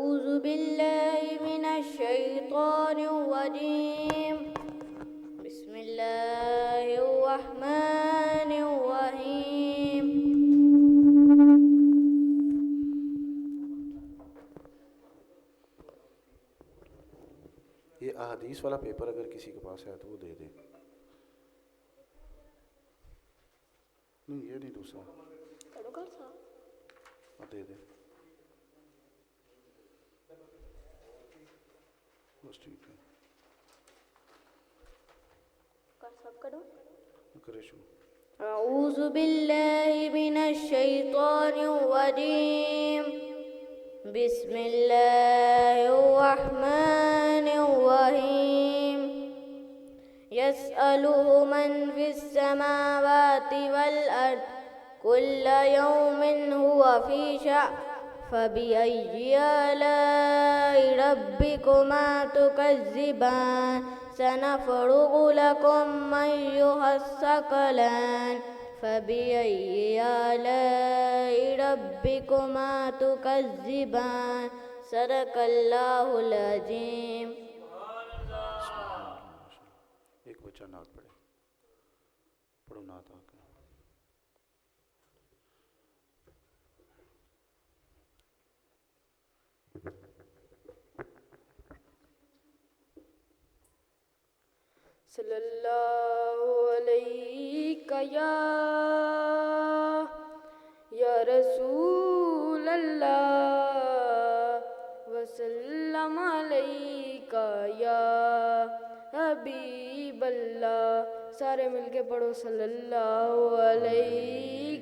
أعوذ بالله من الشيطان الرجيم بسم الله الرحمن الرحيم یہ احادیث والا پیپر اگر کسی کے پاس ہے تو وہ دے دے. نہیں یہ نہیں دوسرا دے دے بس ٹھیک ہے کرے شو. أعوذ بالله من الشيطان الرجيم بسم الله الرحمن الرحيم يسأله من في السماوات والأرض كل يوم هو في شأن فبأي آلاء ربكما تكذبان سنفرغ لكم أيها الثقلان فبأي آلاء ربكما تكذبان صدق الله العظيم. ایک بچہ نعت پڑھے. پڑھو نعت آ کے. صلی اللہ علیہ یا رسول اللہ وسلم علیہ یا حبیب اللہ. سارے مل کے پڑھو صلی اللہ علیہ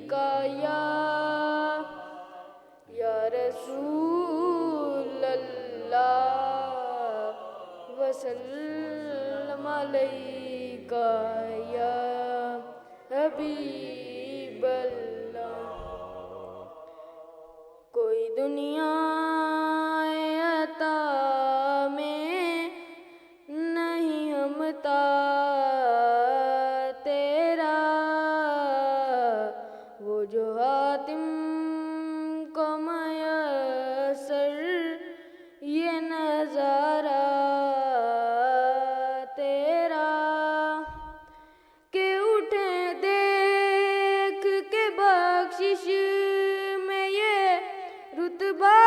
یا رسول اللہ وسلم علیہ یا حبیب اللہ. کوئی دنیا عطا میں نہیں ہمتا تیرا وہ جو حاتم کو میسر یہ نظارہ تیرا کہ اٹھے دیکھ کے بخشش میں یہ رتبہ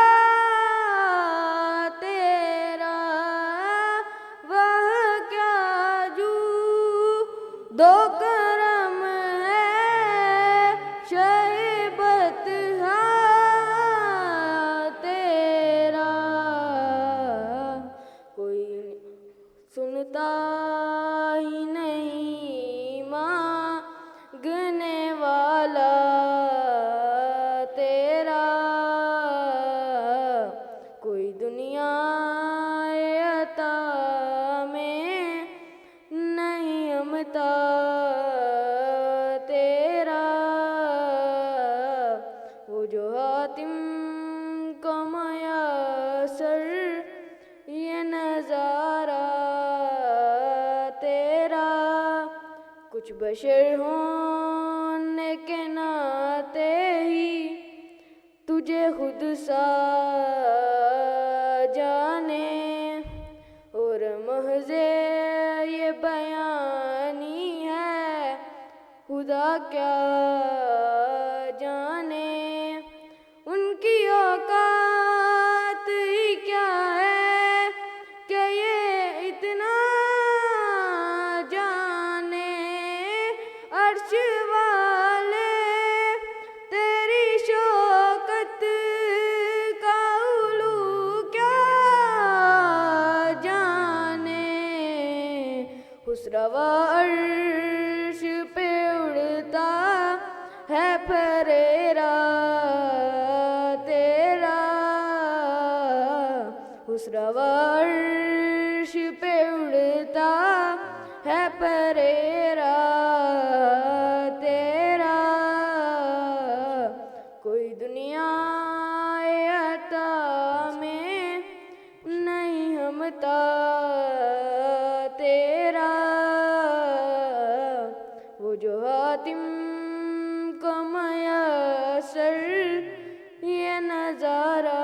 تیرا وہ کیا جو دو کرم ہے شیبت تیرا کوئی سنتا ہی نہیں مانگنے والا تیرا کوئی دنیا عطا میں نہیں ہمتا تیرا وہ جو حاتم کو میسر یہ نظارہ تیرا. کچھ بشر ہونے کے ناطے ہی تجھے خود سا جانے اور محض یہ بیانی ہے خدا کیا جانے. ان کی اوقات ہی کیا ہے کہ یہ اتنا جانے عرش والے تیری شوکت کا علو کیا جانے. خسروا عرش پہ اڑتا ہے پھریرا تیرا خسروا عرش پہ اڑتا ہے پھریرا تیرا کوئی دنیا عطا میں نہیں ہمتا تیرا وہ جو حاتم کو میسر یہ نظارہ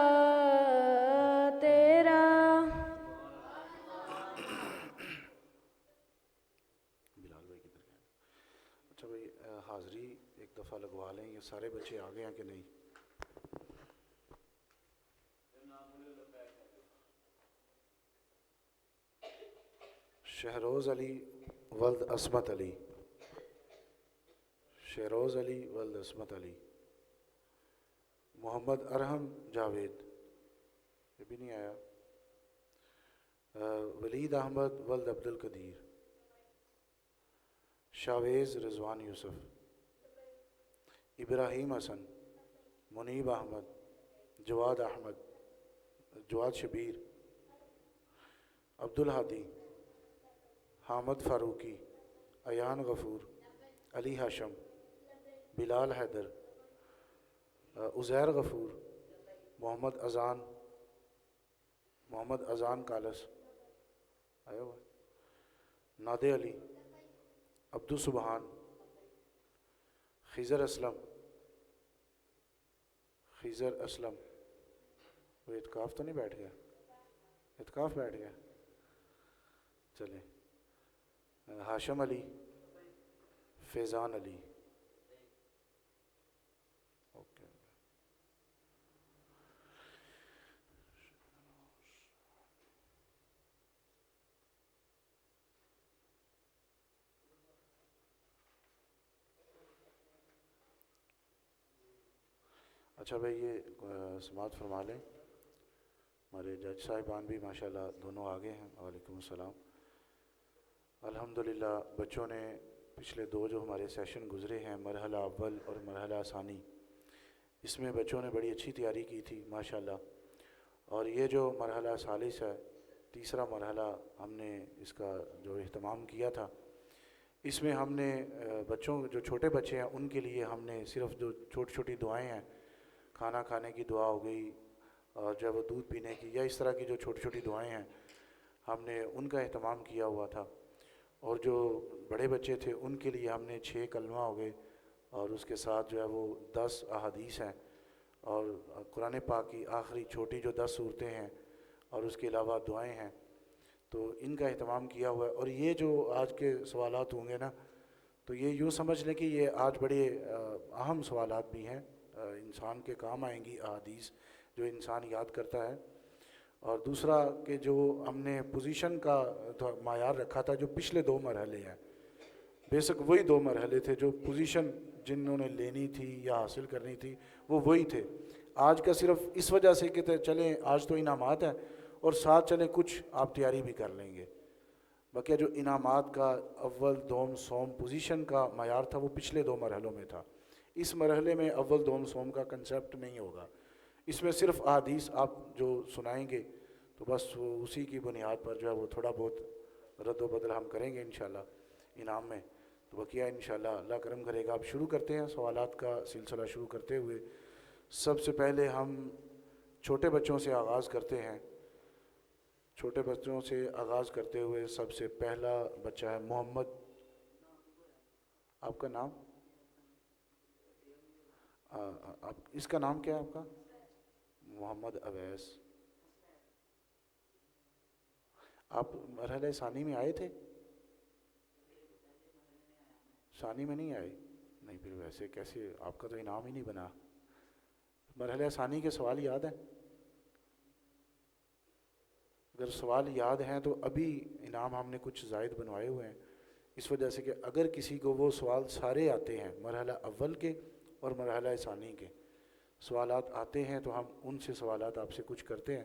حاضری ایک دفعہ لگوا لیں. یہ سارے بچے آ گئے ہیں کہ نہیں؟ شہروز علی ولد عصمت علی. شہروز علی ولد عصمت علی. محمد ارحم جاوید، یہ بھی نہیں آیا. ولید احمد ولد عبد القدیر. شاویز رضوان یوسف. ابراہیم حسن. منیب احمد. جواد احمد. جواد شبیر. عبدالحادی. حامد فاروقی. ایان غفور. علی ہاشم. بلال حیدر. عزیر غفور. محمد اذان. محمد اذان کالس آیا ہوا. نادے علی. عبدو سبحان. خضر اسلم. خضر اسلم. وہ اعتکاف تو نہیں بیٹھ گیا؟ اعتکاف بیٹھ گیا. چلیں. ہاشم علی. فیضان علی. اوکے. اچھا بھائی یہ سماعت فرما لیں. ہمارے جج صاحبان بھی ماشاءاللہ دونوں آگے ہیں. وعلیکم السلام. الحمدللہ بچوں نے پچھلے دو جو ہمارے سیشن گزرے ہیں، مرحلہ اول اور مرحلہ ثانی، اس میں بچوں نے بڑی اچھی تیاری کی تھی ماشاءاللہ. اور یہ جو مرحلہ ثالث ہے، تیسرا مرحلہ، ہم نے اس کا جو اہتمام کیا تھا، اس میں ہم نے بچوں جو چھوٹے بچے ہیں ان کے لیے ہم نے صرف جو چھوٹی چھوٹی دعائیں ہیں، کھانا کھانے کی دعا ہو گئی اور جو ہے وہ دودھ پینے کی، یا اس طرح کی جو چھوٹی چھوٹی دعائیں ہیں، ہم نے ان کا اہتمام کیا ہوا تھا. اور جو بڑے بچے تھے ان کے لیے ہم نے 6 کلمہ ہو گئے اور اس کے ساتھ جو ہے وہ 10 احادیث ہیں اور قرآن پاک کی آخری چھوٹی جو 10 صورتیں ہیں اور اس کے علاوہ دعائیں ہیں، تو ان کا اہتمام کیا ہوا ہے. اور یہ جو آج کے سوالات ہوں گے نا، تو یہ یوں سمجھ لیں کہ یہ آج بڑے اہم سوالات بھی ہیں، انسان کے کام آئیں گی احادیث جو انسان یاد کرتا ہے. اور دوسرا کہ جو ہم نے پوزیشن کا معیار رکھا تھا، جو پچھلے 2 مرحلے ہیں، بیسک وہی 2 مرحلے تھے جو پوزیشن جنہوں نے لینی تھی یا حاصل کرنی تھی وہ وہی تھے. آج کا صرف اس وجہ سے کہ چلیں آج تو انعامات ہیں اور ساتھ چلیں کچھ آپ تیاری بھی کر لیں گے. باقی جو انعامات کا اول دوم سوم پوزیشن کا معیار تھا وہ پچھلے 2 مرحلوں میں تھا. اس مرحلے میں اول دوم سوم کا کنسیپٹ نہیں ہوگا. اس میں صرف احادیث آپ جو سنائیں گے تو بس وہ اسی کی بنیاد پر جو ہے وہ تھوڑا بہت رد و بدل ہم کریں گے انشاءاللہ انعام میں. تو بقیہ انشاءاللہ اللہ کرم کرے گا. اب شروع کرتے ہیں سوالات کا سلسلہ. شروع کرتے ہوئے سب سے پہلے ہم چھوٹے بچوں سے آغاز کرتے ہیں. چھوٹے بچوں سے آغاز کرتے ہوئے سب سے پہلا بچہ ہے محمد. آپ کا نام؟ آپ اس کا نام کیا ہے آپ کا؟ محمد اویس. آپ مرحلہ ثانی میں آئے تھے؟ ثانی میں نہیں آئے؟ نہیں پھر ویسے کیسے، آپ کا تو انعام ہی نہیں بنا. مرحلہ ثانی کے سوال یاد ہیں؟ اگر سوال یاد ہیں تو ابھی انعام ہم نے کچھ زائد بنوائے ہوئے ہیں، اس وجہ سے کہ اگر کسی کو وہ سوال سارے آتے ہیں، مرحلہ اول کے اور مرحلہ ثانی کے سوالات آتے ہیں، تو ہم ان سے سوالات آپ سے کچھ کرتے ہیں،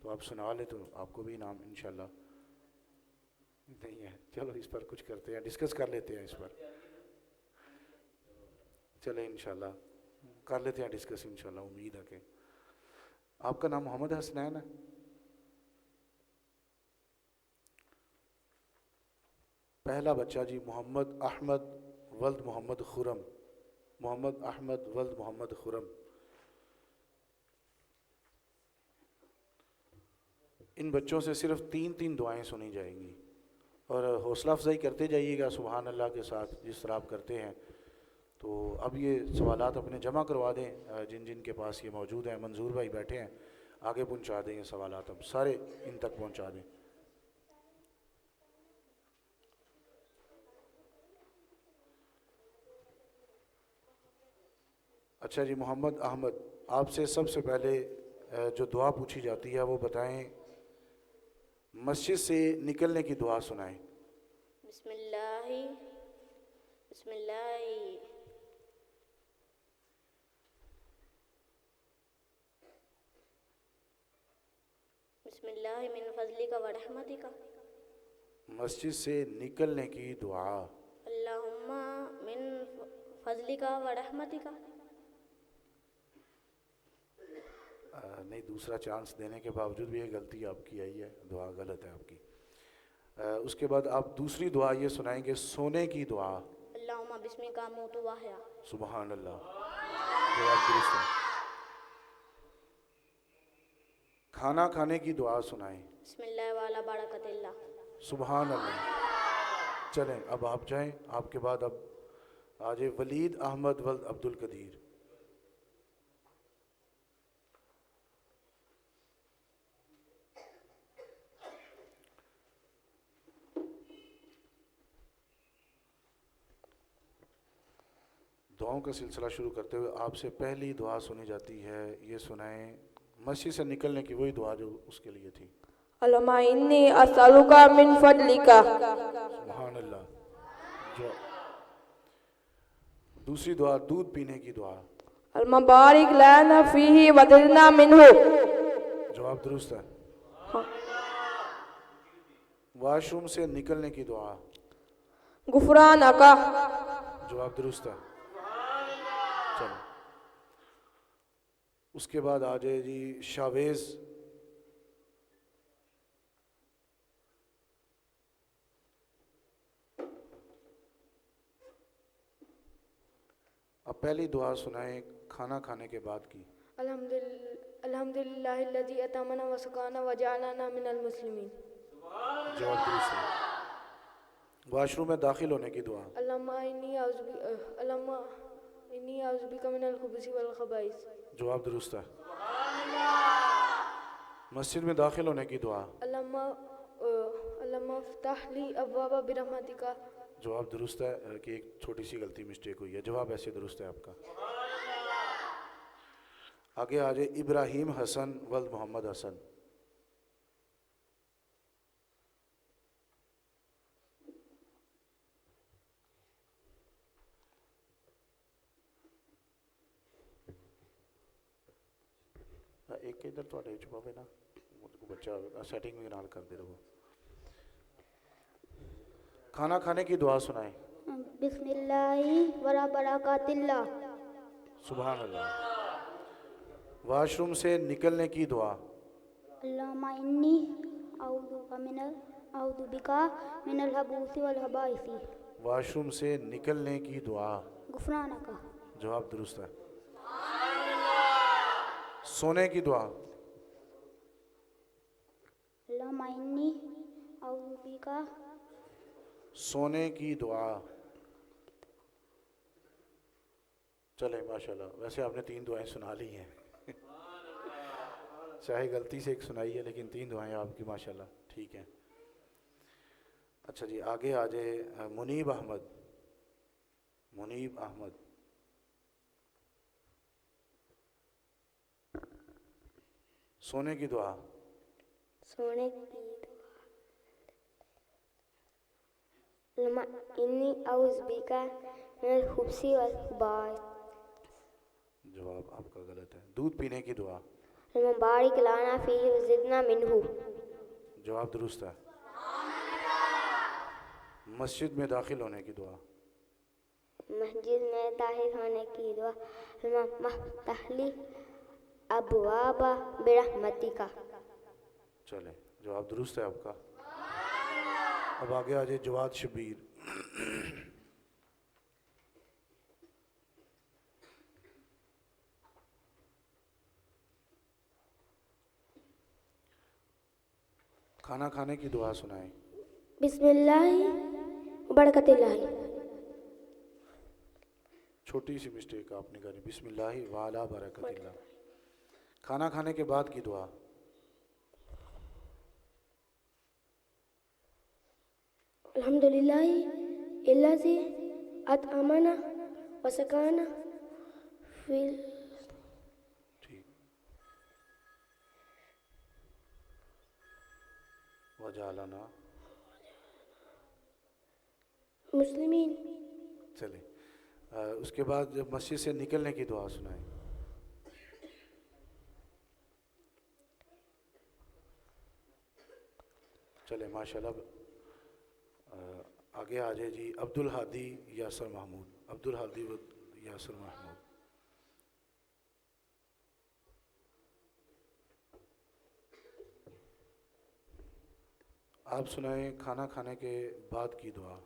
تو آپ سنا لیں تو آپ کو بھی انعام انشاءاللہ. نہیں ہے؟ چلو اس پر کچھ کرتے ہیں، ڈسکس کر لیتے ہیں اس پر. چلیں انشاءاللہ کر لیتے ہیں ڈسکس انشاءاللہ. امید ہے کہ آپ کا نام محمد حسنین ہے. پہلا بچہ جی محمد احمد ولد محمد خرم. محمد احمد ولد محمد خرم. ان بچوں سے صرف 3 دعائیں سنی جائیں گی اور حوصلہ افزائی کرتے جائیے گا سبحان اللہ کے ساتھ جس طرح آپ کرتے ہیں. تو اب یہ سوالات اپنے جمع کروا دیں جن جن کے پاس یہ موجود ہیں. منظور بھائی بیٹھے ہیں، آگے پہنچا دیں یہ سوالات، اب سارے ان تک پہنچا دیں. اچھا جی محمد احمد، آپ سے سب سے پہلے جو دعا پوچھی جاتی ہے وہ بتائیں، مسجد سے نکلنے کی دعا سنائیں۔ بسم اللہ بسم اللہ بسم اللہ من فضلک و رحمتک، مسجد سے نکلنے کی دعا۔ اللہم من فضلک و رحمتک۔ نہیں، دوسرا چانس دینے کے باوجود بھی یہ غلطی آپ کی آئی ہے، دعا غلط ہے آپ کی۔ اس کے بعد آپ دوسری دعا یہ سنائیں گے سونے کی دعا۔ اللہم بسمک اموت و احیا۔ سبحان اللہ، جواب درست ہے۔ کھانا کھانے کی دعا سنائیں۔ بسم اللہ والا برکت اللہ۔ سبحان اللہ۔ چلیں اب آپ جائیں، آپ کے بعد اب آجے ولید احمد ولد عبد القدیر۔ دعاؤں کا سلسلہ شروع کرتے ہوئے آپ سے پہلی دعا سنی جاتی ہے، یہ سنائیں مسجد سے نکلنے کی وہی دعا جو اس کے لیے تھی۔ اللہم انی اسألک من فضلک۔ سبحان اللہ۔ جو دوسری دعا دودھ پینے کی دعا۔ اللہم بارک لنا فیہ وزدنا منہ۔ جواب درست ہے۔ واش روم سے نکلنے کی دعا۔ غفرانک۔ جواب درست ہے۔ چلو اس کے بعد آ جائے جی شاویز۔ اب پہلی دعا سنائیں کھانا کھانے کے بعد کی۔ الحمدللہ الذی اطعمنا وسقانا وجعلنا من المسلمین۔ جواب درست ہے۔ واش روم میں داخل ہونے کی دعا۔ اللہم انی اعوذ بک من الخبث والخبائث۔ جواب درست ہے۔ مسجد میں داخل ہونے کی دعا۔ اللہم افتح لی ابواب برحمتک۔ جواب درست ہے کہ ایک چھوٹی سی غلطی مسٹیک ہوئی ہے، جواب ایسے درست ہے آپ کا۔ آگے آ جائے ابراہیم حسن ولد محمد حسن۔ ایک ادھر تھوڑے چھپا پہ نا بچہ سیٹنگ بھی نال کر دے رہو۔ کھانا کھانے کی دعا سنائیں۔ بسم اللہ ولا برکات اللہ۔ سبحان اللہ۔ واش روم سے نکلنے کی دعا۔ اللہم انی اعوذ بک من الخبث والخبائث۔ واش روم سے نکلنے کی دعا۔ غفرانک۔ جواب درست ہے۔ سونے کی دعا۔ اللہم انی اعوذ بک۔ سونے کی دعا۔ چلے ماشاءاللہ، ویسے آپ نے 3 دعائیں سنا لی ہیں، چاہے غلطی سے ایک سنائی ہے لیکن 3 دعائیں آپ کی ماشاءاللہ ٹھیک ہیں۔ اچھا جی آگے آ جائے منیب احمد۔ منیب احمد۔ سونے کی دعا۔ سونے کی دعا۔ اللہم انی اعوذ بک من الخبث والخبائث۔ جواب آپ کا غلط ہے۔ دودھ پینے کی دعا۔ اللہم بارک لنا فیہ وزدنا منہ۔ جواب درست ہے۔ مسجد میں داخل ہونے کی دعا۔ مسجد میں داخل ہونے کی دعا۔ اللہم افتح لی ابواب برحمتک۔ چلے جواب درست ہے آپ کا۔ اب آگے آ جائے جواد شبیر۔ کھانا کھانے کی دعا سنائیں۔ بسم اللہ برکت اللہ۔ چھوٹی سی مسٹیک آپ نے کری، بسم اللہ وعلا برکت اللہ۔ کھانا کھانے کے بعد کی دعا۔ الحمدللہ الذی اطعمنا وسقانا ٹھیک. وجعلنا مسلمین. چلیں. اس کے بعد جب مسجد سے نکلنے کی دعا سنائیں. چلیں ماشاءاللہ. آگے آ جائے جی عبد الحادی یاسر محمود. عبد الحادی یاسر محمود. آپ سنائیں کھانا کھانے کے بعد کی دعا.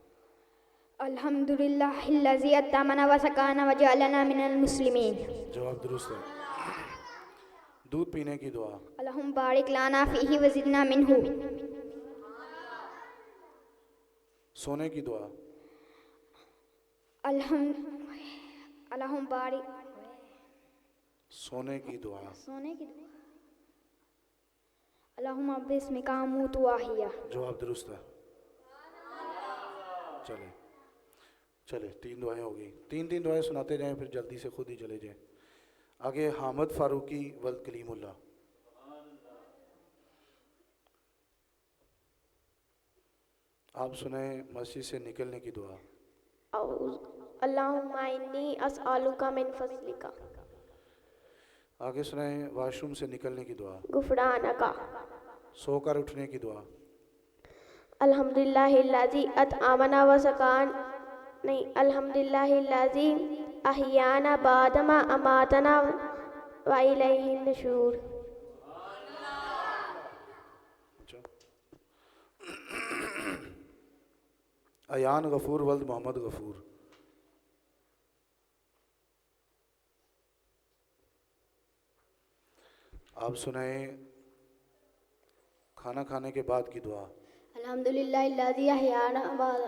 الحمدللہ الذی اطعمنا وسقانا وجعلنا من المسلمین. جواب درست ہے. دودھ پینے کی دعا. اللہم بارک لنا فیہ وزدنا منہ. سونے کی دعا. اللہم بارک. سونے کی دعا. سونے کی دعا. اللہم بسمک اموت واحیا. جواب درست ہے. چلے 3 دعائیں ہو گئی. 3 دعائیں سناتے جائیں پھر جلدی سے خود ہی چلے جائیں. آگے حامد فاروقی ولد کلیم اللہ. آپ سنیں مسجد سے نکلنے کی دعا. اللہم انی اسألک من فضلک. آگے سنیں واش روم سے نکلنے کی دعا. غفرانک. سو کر اٹھنے کی دعا. الحمدللہ الذی اطعمنا وسقانا. نہیں، الحمدللہ الذی احیانا بعد ما اماتنا والیہ النشور. ایان غفور ولد محمد غفور. آپ سنائیں کھانا کھانے کے بعد کی دعا. الحمدللہ الذی احیانا بعد.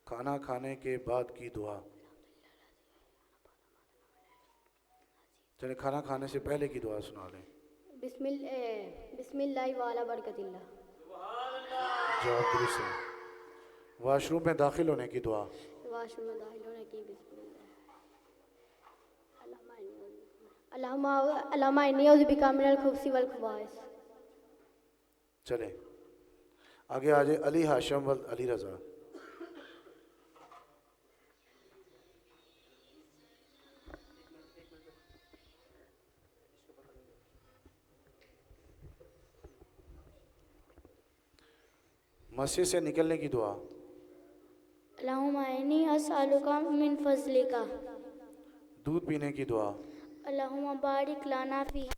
کھانا کھانے کے بعد کی دعا. چلیں کھانا کھانے سے پہلے کی دعا سنا لیں. بسم اللہ وعلی برکت اللہ. جواب درست ہے. واش روم میں داخل ہونے کی دعا. واش روم میں داخل ہونے کی. بسم اللہ. اللہم انی اعوذ بک من الخبث والخبائث. چلیں آگے آ جائے علی ہاشم ولد علی رضا. مسجد سے نکلنے کی دعا. اللہم انی اسألک من فضلک. دودھ پینے کی دعا. اللہم بارک لنا فیہ.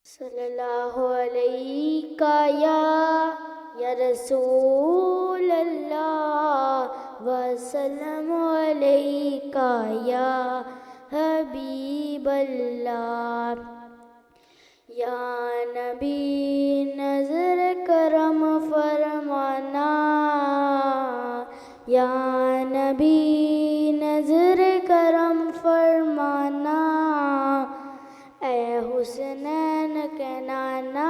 صلی اللہ علیہ یا رسول اللہ وسلم علیہ یا حبیب اللہ. یا نبی نظر کرم فرمانا. یا نبی نظر کرم فرمانا. اے حسنین کے نانا.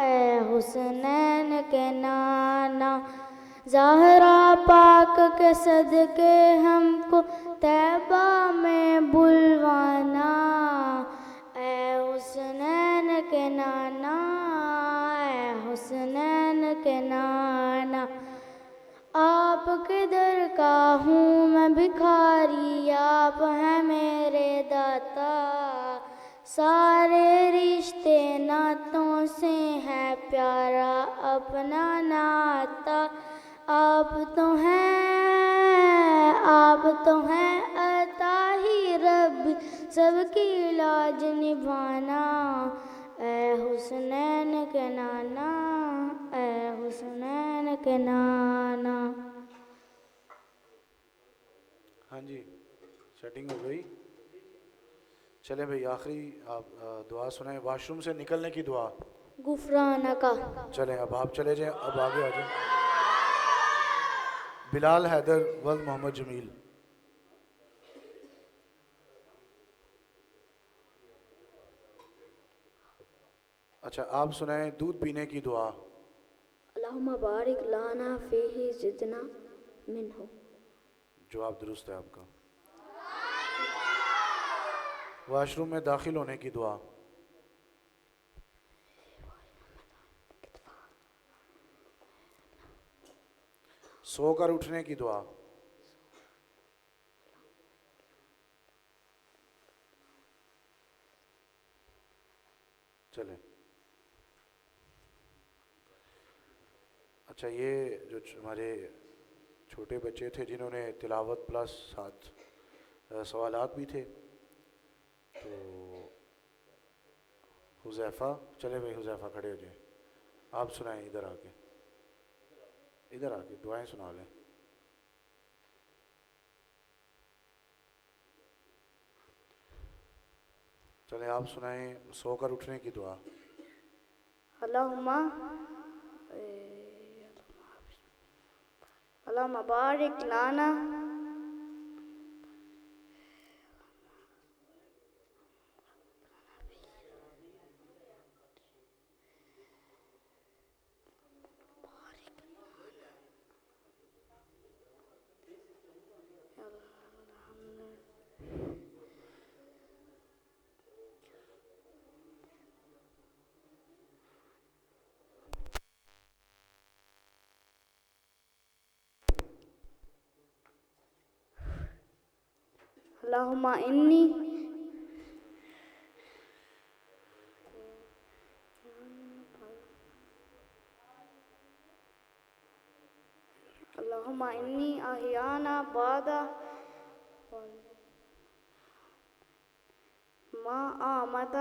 اے حسنین کے نانا. زہرا پاک کے صدقے ہم کو طیبہ میں بلوانا. اے حسنین کے نانا اے حسنین کے نانا، آپ کے در کا ہوں میں بھکاری، آپ ہیں میرے داتا، سارے رشتے ناتوں سے ہے پیارا اپنا ناتا، آپ تو ہیں عطا ہی رب سب کی لاج نبھانا، اے حسنین کے نانا اے حسنین کے نانا۔ ہاں جی سیٹنگ ہو گئی؟ چلیں بھئی آخری آپ دعا سنائیں، واش روم سے نکلنے کی دعا۔ غفرانک۔ چلیں اب آپ چلے جائیں، اب آگے آ جائیں۔ بلال حیدر ولد محمد جمیل۔ اچھا آپ سنائیں دودھ پینے کی دعا۔ اللہم بارک لنا فیہ زدنا منہ۔ جواب درست ہے آپ کا۔ واش روم میں داخل ہونے کی دعا۔ سو کر اٹھنے کی دعا۔ چلیں اچھا یہ جو ہمارے چھوٹے بچے تھے جنہوں نے تلاوت پلس ساتھ سوالات بھی تھے، تو حذیفہ، چلے بھائی حذیفہ کھڑے ہو جائیں، آپ سنائیں ادھر آ کے، ادھر آ کے دعائیں سنا لیں۔ چلیں آپ سنائیں سو کر اٹھنے کی دعا۔ اللہم بارک لنا اللہم انی اللہم انی احیانا بعد ما آمد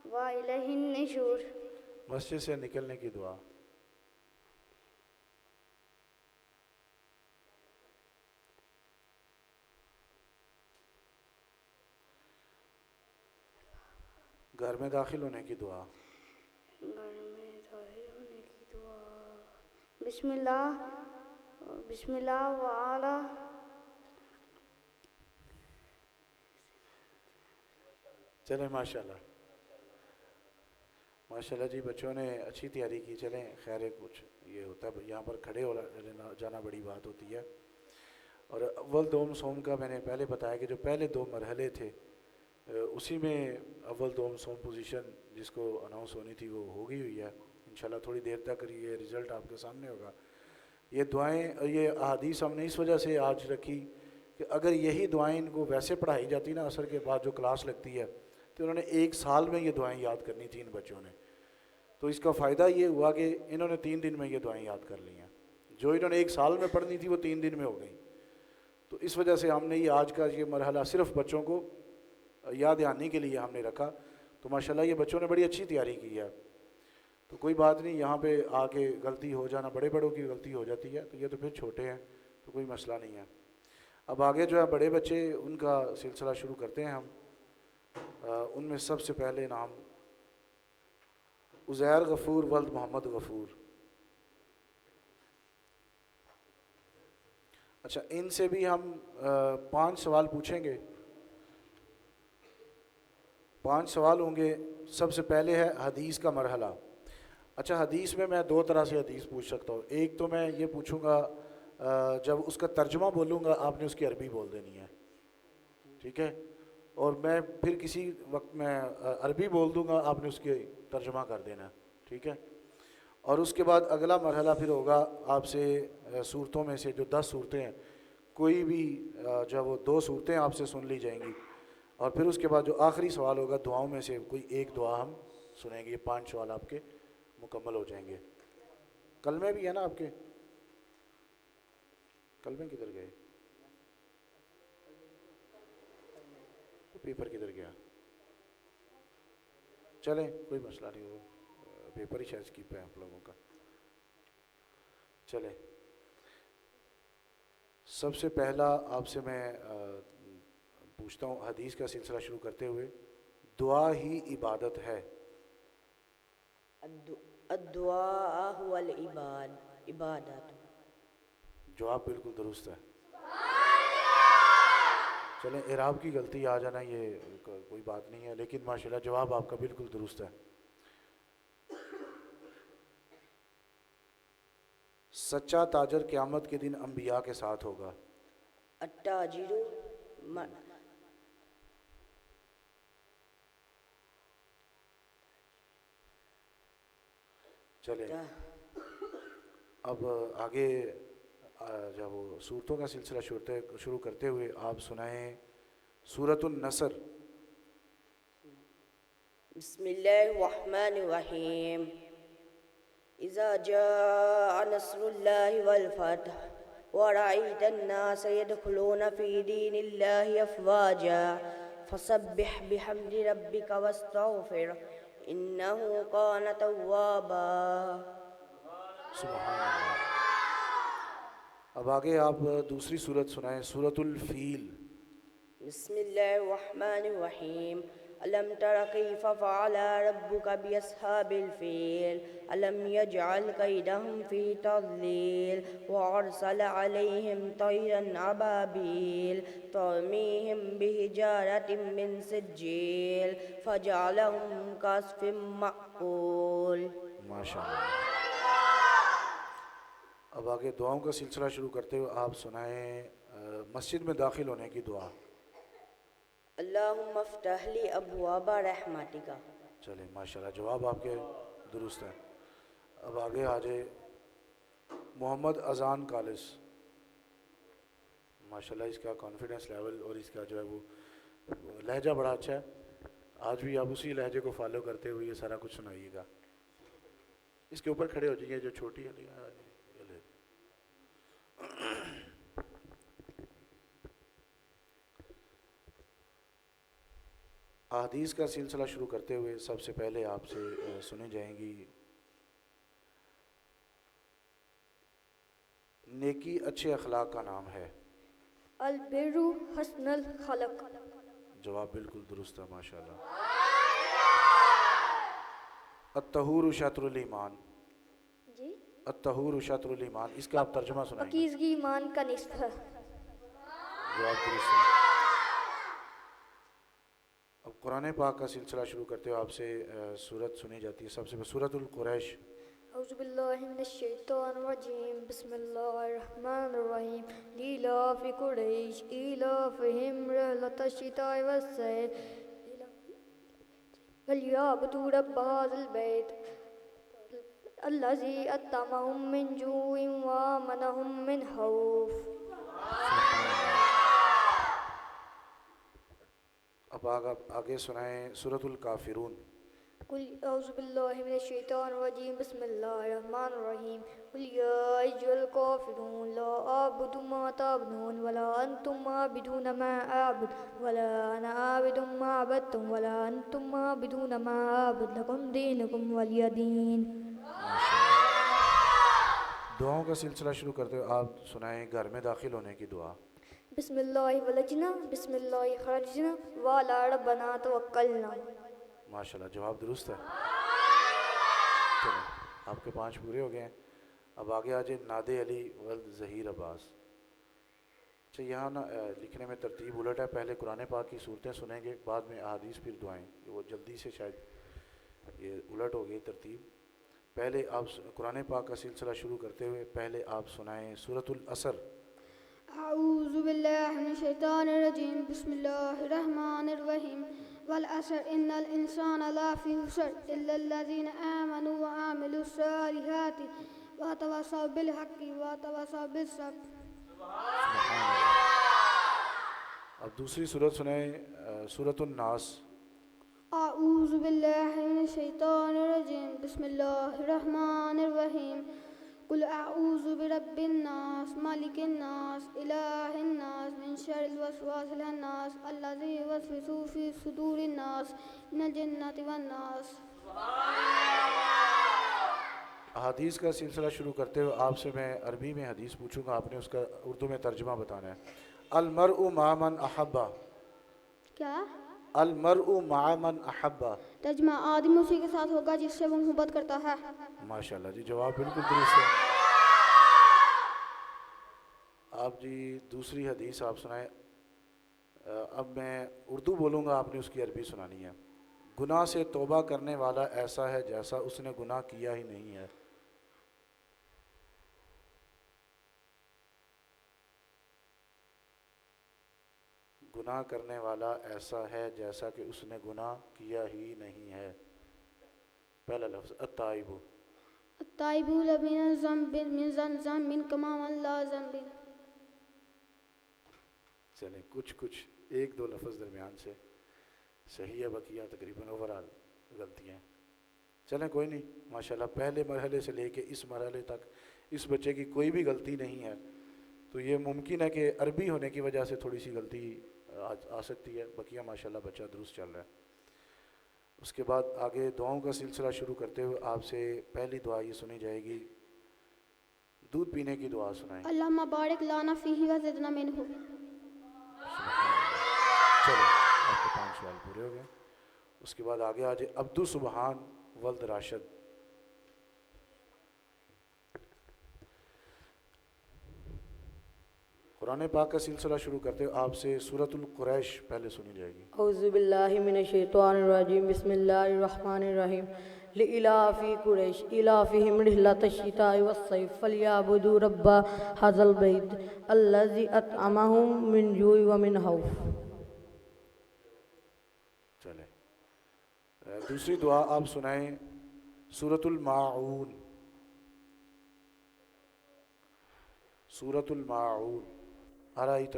و الیہ النشور۔ مسجد سے نکلنے کی دعا۔ گھر میں داخل ہونے کی دعا۔ گھر میں داخل ہونے کی دعا۔ بسم اللہ وعلا۔ چلیں ماشاءاللہ ماشاءاللہ جی بچوں نے اچھی تیاری کی۔ چلیں خیر ہے، کچھ یہ ہوتا ہے یہاں پر کھڑے ہو جانا بڑی بات ہوتی ہے۔ اور اول دوم سوم کا میں نے پہلے بتایا کہ جو پہلے دو مرحلے تھے اسی میں اول دوم سوم پوزیشن جس کو اناؤنس ہونی تھی وہ ہو گئی ہوئی ہے۔ انشاءاللہ تھوڑی دیر تک یہ رزلٹ آپ کے سامنے ہوگا۔ یہ دعائیں اور یہ احادیث ہم نے اس وجہ سے آج رکھی کہ اگر یہی دعائیں ان کو ویسے پڑھائی جاتی نا عصر کے بعد جو کلاس لگتی ہے، تو انہوں نے ایک سال میں یہ دعائیں یاد کرنی تھی ان بچوں نے۔ تو اس کا فائدہ یہ ہوا کہ انہوں نے 3 دن میں یہ دعائیں یاد کر لی ہیں، جو انہوں نے ایک سال میں پڑھنی تھی وہ 3 دن میں ہو گئیں۔ تو اس وجہ سے ہم نے یہ آج کا یہ مرحلہ صرف بچوں کو یاد دہانی کے لیے ہم نے رکھا۔ تو ماشاءاللہ یہ بچوں نے بڑی اچھی تیاری کی ہے۔ تو کوئی بات نہیں، یہاں پہ آ کے غلطی ہو جانا، بڑے بڑوں کی غلطی ہو جاتی ہے، تو یہ تو پھر چھوٹے ہیں تو کوئی مسئلہ نہیں ہے۔ اب آگے جو ہے بڑے بچے ان کا سلسلہ شروع کرتے ہیں ہم۔ ان میں سب سے پہلے نام عزیر غفور ولد محمد غفور۔ اچھا ان سے بھی ہم 5 سوال پوچھیں گے، 5 سوال ہوں گے۔ سب سے پہلے ہے حدیث کا مرحلہ۔ اچھا حدیث میں 2 طرح سے حدیث پوچھ سکتا ہوں۔ ایک تو میں یہ پوچھوں گا جب اس کا ترجمہ بولوں گا آپ نے اس کی عربی بول دینی ہے، ٹھیک ہے؟ اور میں پھر کسی وقت میں عربی بول دوں گا، آپ نے اس کے ترجمہ کر دینا ہے، ٹھیک ہے؟ اور اس کے بعد اگلا مرحلہ پھر ہوگا آپ سے صورتوں میں سے جو 10 صورتیں ہیں، کوئی بھی جب وہ 2 صورتیں آپ سے سن لی جائیں گی، اور پھر اس کے بعد جو آخری سوال ہوگا دعاؤں میں سے کوئی ایک دعا ہم سنیں گے. یہ 5 سوال آپ کے مکمل ہو جائیں گے. کلمے بھی ہیں نا آپ کے؟ کلمے کدھر گئے؟ پیپر کدھر گیا؟ چلیں کوئی مسئلہ نہیں، ہو پیپر ہی شاید اسکپ ہے آپ لوگوں کا. چلیں سب سے پہلا آپ سے میں پوچھتا ہوں، حدیث کا سلسلہ شروع کرتے ہوئے، دعا ہی عبادت ہے. الدعاء هو عبادت. جواب بالکل درست ہے. چلیں اعراب کی غلطی آ جانا یہ کوئی بات نہیں ہے، لیکن ماشاءاللہ جواب آپ کا بالکل درست ہے. سچا تاجر قیامت کے دن انبیاء کے ساتھ ہوگا. التاجر چلیں اب آگے جب وہ صورتوں کا سلسلہ شروع کرتے ہوئے آپ سنائیں سورۃ النصر. بسم اللہ الرحمن الرحیم. اذا جاء نصر اللہ والفتح ورأيت الناس يدخلون في دين الله أفواجا فسبح بحمد ربك واستغفره إنه كان توابا. سبحان اللہ. اب آگے آپ دوسری صورت سنائیں سورۃ الفیل. بسم اللہ الرحمن الرحیم. ألم تر كيف فعل ربك بأصحاب الفيل ألم يجعل كيدهم في تضليل وأرسل عليهم طيرا أبابيل ترميهم بحجارة من سجيل فجعلهم كعصف مأكول. ماشاءاللہ. اب آگے دعاؤں کا سلسلہ شروع کرتے ہوئے آپ سنائیں مسجد میں داخل ہونے کی دعا. اللہم افتح لی ابواب رحمتک. چلیں ماشاءاللہ جواب آپ کے درست ہیں. اب آگے آ جائے محمد اذان کالس. ماشاءاللہ اس کا کانفیڈنس لیول اور اس کا جو ہے وہ لہجہ بڑا اچھا ہے. آج بھی آپ اسی لہجے کو فالو کرتے ہوئے یہ سارا کچھ سنائیے گا. اس کے اوپر کھڑے ہو جائیے جو چھوٹی ہے. احادیث کا سلسلہ شروع کرتے ہوئے سب سے پہلے آپ سے سنی جائیں گی نیکی اچھے اخلاق کا نام ہے. البر حسن الخلق. جواب بالکل درست ہے ماشاءاللہ. الطہور شطر الایمان. جی الطہور شطر الایمان، اس کا آپ ترجمہ سنائیں گے. پاکیزگی ایمان کا نصف ہے. جواب درست ہے. اب قرآن پاک کا سلسلہ شروع کرتے ہوئے آپ سے سورت سنی جاتی ہے. سب سے پہلے سورۃ القریش. اعوذ باللہ من الشیطان الرجیم بسم اللہ الرحمن الرحیم. لیلاف قریش ایلافہم رحلۃ الشتاء والصیف فلیعبدوا رب ھذا البیت الذی اطعمہم من جوع وآمنہم من خوف. اب آگے سنائیں سورۃ الکافرون. قل اعوذ باللہ من الشیطان الرجیم بسم اللہ الرحمن الرحیم. قل یا ایھا الکافرون لا اعبد ما تعبدون ولا انتم عابدون ما اعبد ولا انا عابد ما عبدتم ولا انتم عابدون ما اعبد لکم دینکم ولی دین. دعاؤں کا سلسلہ شروع کرتے ہوئے آپ سنائیں گھر میں داخل ہونے کی دعا. بسم اللہ ولجنا بسم اللہ خرجنا وعلی ربنا توکلنا. ماشاءاللہ جواب درست ہے. چلیں آپ کے 5 پورے ہو گئے ہیں. اب آگے آ جائے نادے علی ولد ظہیر عباس. اچھا یہاں نا لکھنے میں ترتیب الٹ ہے. پہلے قرآن پاک کی صورتیں سنیں گے، بعد میں احادیث پھر دعائیں. وہ جلدی سے شاید یہ الٹ ہو گئی ترتیب. پہلے آپ قرآن پاک کا سلسلہ شروع کرتے ہوئے پہلے آپ سنائیں سورۃ العصر. اعوذ باللہ من الشیطان الرجیم الرجيم بسم الله الرحمن الرحيم والعصر إن الإنسان لفي خسر إلا الذين آمنوا وعملوا الصالحات وتواصوا بالحق وتواصوا بالصبر. اب دوسری صورت سنائیں، سورۃ الناس. أعوذ بالله من الشيطان الرجيم بسم الله الرحمن الرحيم قل أعوذ برب الناس ملك الناس إله الناس من شر الوسواس الخناس الذي يوسوس في صدور الناس من الجنة والناس. احادیث کا سلسلہ شروع کرتے ہوئے آپ سے میں عربی میں حدیث پوچھوں گا، آپ نے اس کا اردو میں ترجمہ بتانا ہے. المرء مع من احبا. کیا؟ المرء مع من احبا. ترجمہ آدمی اسی کے ساتھ ہوگا جس سے وہ محبت کرتا ہے. ماشاءاللہ جی، جواب بالکل درست ہے. آپ جی دوسری حدیث آپ سنائیں. اب میں اردو بولوں گا، آپ نے اس کی عربی سنانی ہے. گناہ سے توبہ کرنے والا ایسا ہے جیسا اس نے گناہ کیا ہی نہیں ہے. گناہ کرنے والا ایسا ہے جیسا کہ اس نے گناہ کیا ہی نہیں ہے. پہلا لفظ التائب. التائب من الذنب من ذنب من کما من لا ذنب. چلیں کچھ ایک دو لفظ درمیان سے صحیح ہے، بقیہ تقریباً اوورال غلطیاں ہیں. چلیں کوئی نہیں، ماشاءاللہ پہلے مرحلے سے لے کے اس مرحلے تک اس بچے کی کوئی بھی غلطی نہیں ہے. تو یہ ممکن ہے کہ عربی ہونے کی وجہ سے تھوڑی سی غلطی آ سکتی ہے، بقیہ ماشاءاللہ بچہ درست چل رہا ہے. اس کے بعد آگے دعاؤں کا سلسلہ شروع کرتے ہوئے آپ سے پہلی دعا یہ سنی جائے گی، دودھ پینے کی دعا سنائیں. اللہم بارک لنا فیہ وزدنا منہ. چلو آپ کے 5 سوال پورے ہو گئے. اس کے بعد آگے آج عبدو سبحان ولد راشد. قرآن پاک کا سلسلہ شروع کرتے ہوئے آپ سے سورۃ القریش پہلے سنی جائے گی. اعوذ باللہ من الشیطان الرجیم بسم اللہ الرحمن الرحیم لإلاف قریش إلافهم رحلة الشتاء والصيف فليعبدوا رب هذا البيت الذي أطعمهم من جوع ومن خوف. چلیں دوسری دعا آپ سنائیں سورۃ الماعون. سورۃ الماعون. أرأيت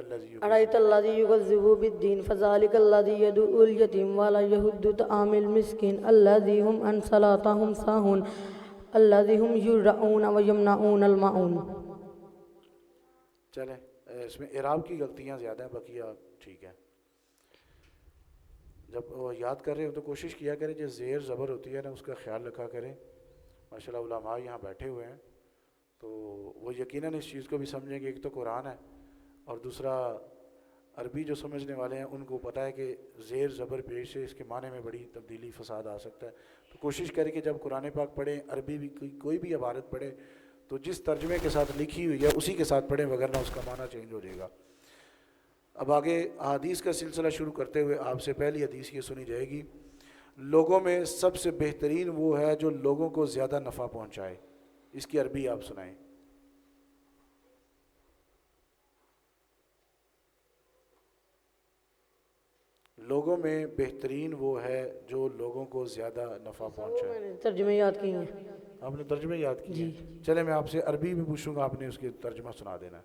الذي يكذب بالدين فذلك الذي يدعو اليتيم ولا يحض طعام المسكين الذي هم عن صلاتهم ساهون الذي هم يراءون ويمنعون الماعون. چلیں اس میں اعراب کی غلطیاں زیادہ ہیں، بقیہ ٹھیک ہے. جب وہ یاد کر رہے ہو تو کوشش کیا کریں جو زیر زبر ہوتی ہے نا اس کا خیال رکھا کریں. ماشاءاللہ علماء یہاں بیٹھے ہوئے ہیں تو وہ یقیناً اس چیز کو بھی سمجھیں کہ ایک تو قرآن ہے اور دوسرا عربی جو سمجھنے والے ہیں ان کو پتہ ہے کہ زیر زبر پیش سے اس کے معنی میں بڑی تبدیلی فساد آ سکتا ہے. تو کوشش کریں کہ جب قرآن پاک پڑھیں عربی بھی کوئی بھی عبارت پڑھیں تو جس ترجمے کے ساتھ لکھی ہوئی ہے اسی کے ساتھ پڑھیں، وگرنہ اس کا معنی چینج ہو جائے گا. اب آگے احادیث کا سلسلہ شروع کرتے ہوئے آپ سے پہلی حدیث یہ سنی جائے گی، لوگوں میں سب سے بہترین وہ ہے جو لوگوں کو زیادہ نفع پہنچائے. اس کی عربی آپ سنائیں. لوگوں میں بہترین وہ ہے جو لوگوں کو زیادہ نفع پہنچائے. ترجمے یاد کیے ہیں. آپ نے ترجمے یاد کیے ہیں؟ چلے میں آپ سے عربی میں پوچھوں گا، آپ نے اس کی ترجمہ سنا دینا ہے.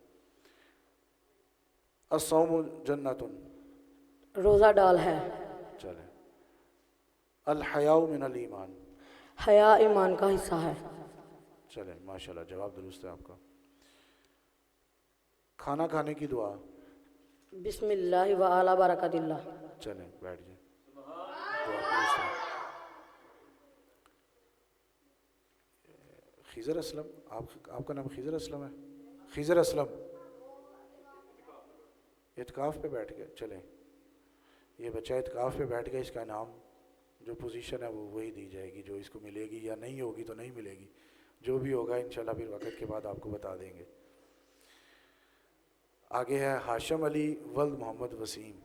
الصوم جنۃ. روزہ ڈال ہے. چلیں. الحیاء من الایمان. حیا ایمان کا حصہ ہے. چلیں ماشاءاللہ جواب درست ہے آپ کا. کھانا کھانے کی دعا. بسم اللہ وعلی برکت اللہ. چلیں بیٹھ جائیں. جواب درست ہے. خضر اسلم، آپ کا نام خضر اسلم ہے؟ خضر اسلم اعتکاف پہ بیٹھ گئے. چلیں یہ بچہ اعتکاف پہ بیٹھ گیا، اس کا انعام جو پوزیشن ہے وہ وہی دی جائے گی، جو اس کو ملے گی، یا نہیں ہوگی تو نہیں ملے گی. جو بھی ہوگا انشاءاللہ پھر وقت کے بعد آپ کو بتا دیں گے. آگے ہے ہاشم علی ولد محمد وسیم.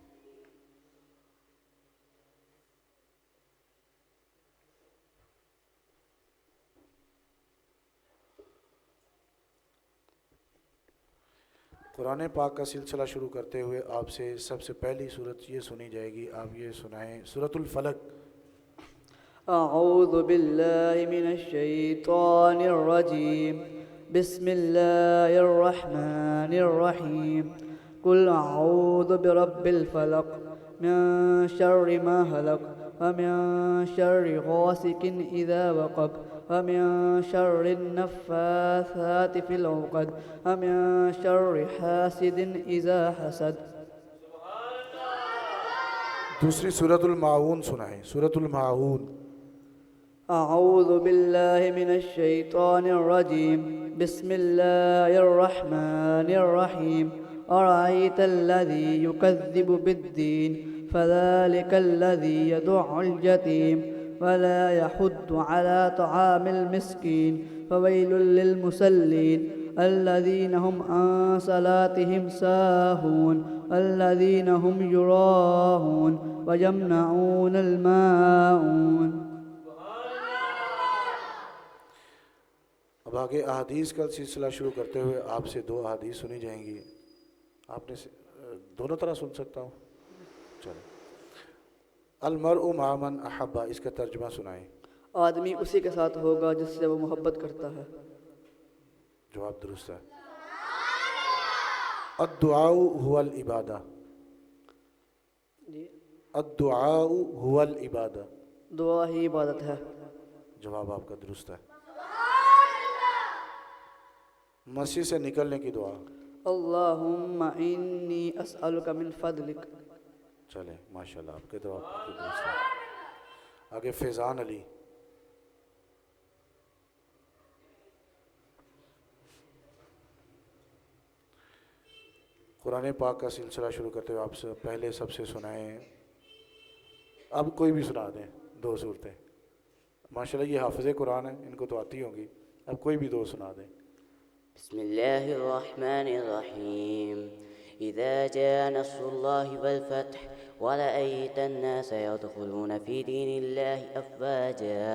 قرآن پاک کا سلسلہ شروع کرتے ہوئے آپ سے سب سے پہلی صورت یہ سنی جائے گی، آپ یہ سنائیں سورۃ الفلق۔ اعوذ باللہ من الشیطان الرجیم، بسم اللہ الرحمن الرحیم، قل اعوذ برب الفلق من شر ما خلق ومن شر غاسق اذا وقب ومن شر النفاثات في العقد ومن شر حاسد اذا حسد۔ دوسری سورۃ الماعون سنائیں، سورۃ الماعون۔ اعوذ باللہ من الشیطان الرجیم، بسم اللہ الرحمن الرحیم، ارأیت الذی یکذب بالدین فذلک الذی یدع الیتیم ولا يحض على طعام المسكين فويل للمصلين الذين هم عن صلاتهم ساهون الذين هم يراءون ويمنعون الماعون۔ اب آگے احادیث کا سلسلہ شروع کرتے ہوئے آپ سے 2 احادیث سنی جائیں گی۔ آپ نے دونوں طرح سن سکتا ہوں؟ چلیں۔ المرء مع من احب، اس کا ترجمہ سنائیں۔ آدمی اسی کے ساتھ ہوگا جس سے وہ محبت کرتا ہے۔ جواب درست ہے۔ الدعاء هو العبادہ، جی الدعاء هو العبادہ، دعا ہی عبادت ہے۔ جواب آپ کا درست ہے۔ مسیح سے نکلنے کی دعا۔ اللہم انی اسألک من فضلک۔ چلیں ماشاءاللہ، آپ کے جواب بالکل درست ہے۔ آگے فیضان علی۔ قرآن پاک کا سلسلہ شروع کرتے ہوئے آپ سے پہلے سب سے سنائیں، اب کوئی بھی سنا دیں 2 صورتیں۔ ماشاءاللہ یہ حافظ قرآن ہیں، ان کو تو آتی ہوں گی، اب کوئی بھی 2 سنا دیں۔ بسم اللہ الرحمن الرحیم، اذا جاء نصر اللہ والفتح ورأيت الناس يدخلون في دين الله أفواجا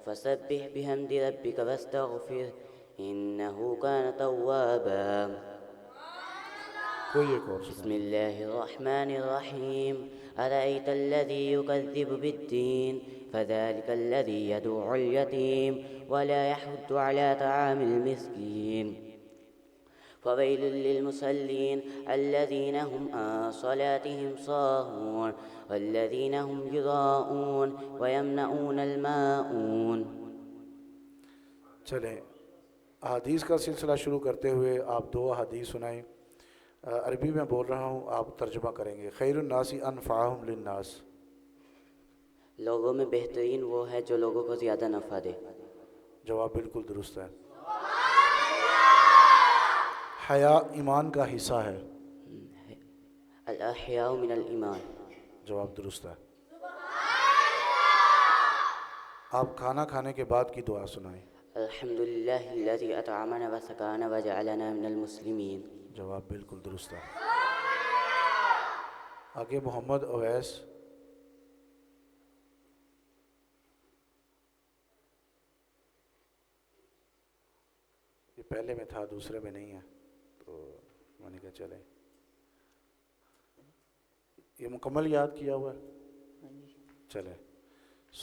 فسبح بحمد ربك واستغفره إنه كان توابا۔ بسم الله الرحمن الرحيم، أرأيت الذي يكذب بالدين فذلك الذي يدعو اليتيم ولا يحض على طعام المسكين فويل للمصلين الذين هم عن صلاتهم ساهون والذين هم يراءون ويمنعون الماعون۔ چلیں احادیث کا سلسلہ شروع کرتے ہوئے آپ 2 احادیث سنائیں۔ عربی میں بول رہا ہوں، آپ ترجمہ کریں گے۔ خیر الناس انفعہم للناس، لوگوں میں بہترین وہ ہے جو لوگوں کو زیادہ نفع دے۔ جواب بالکل درست ہے۔ حیا ایمان کا حصہ ہے۔ الحیاء من الایمان، جواب درست ہے۔ آپ کھانا کھانے کے بعد کی دعا سنائیں۔ الحمد للہ الذی اطعمنا وسقانا وجعلنا من المسلمین۔ جواب بالکل درست ہے۔ آگے محمد اویس۔ یہ پہلے میں تھا، دوسرے میں نہیں ہے، تو میں نے کہا چلیں۔ یہ مکمل یاد کیا ہوا ہے؟ چلیں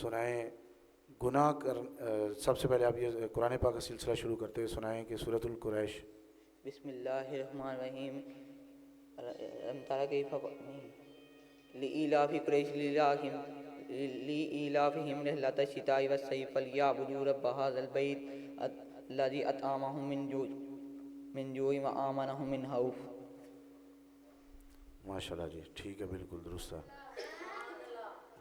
سنائیں۔ گناہ کر سب سے پہلے آپ یہ قرآن پاک کا سلسلہ شروع کرتے ہوئے سنائیں کہ سورۃ القریش۔ بسم اللہ الرحمن الرحیم، الم تر کیف لإیلاف قریش لإیلافہم رحلۃ الشتاء والصیف فلیعبدوا رب ھذا البیت الذی اطعمہم من جوع وآمنہم من خوف۔ ماشاءاللہ جی، ٹھیک ہے، بالکل درست ہے۔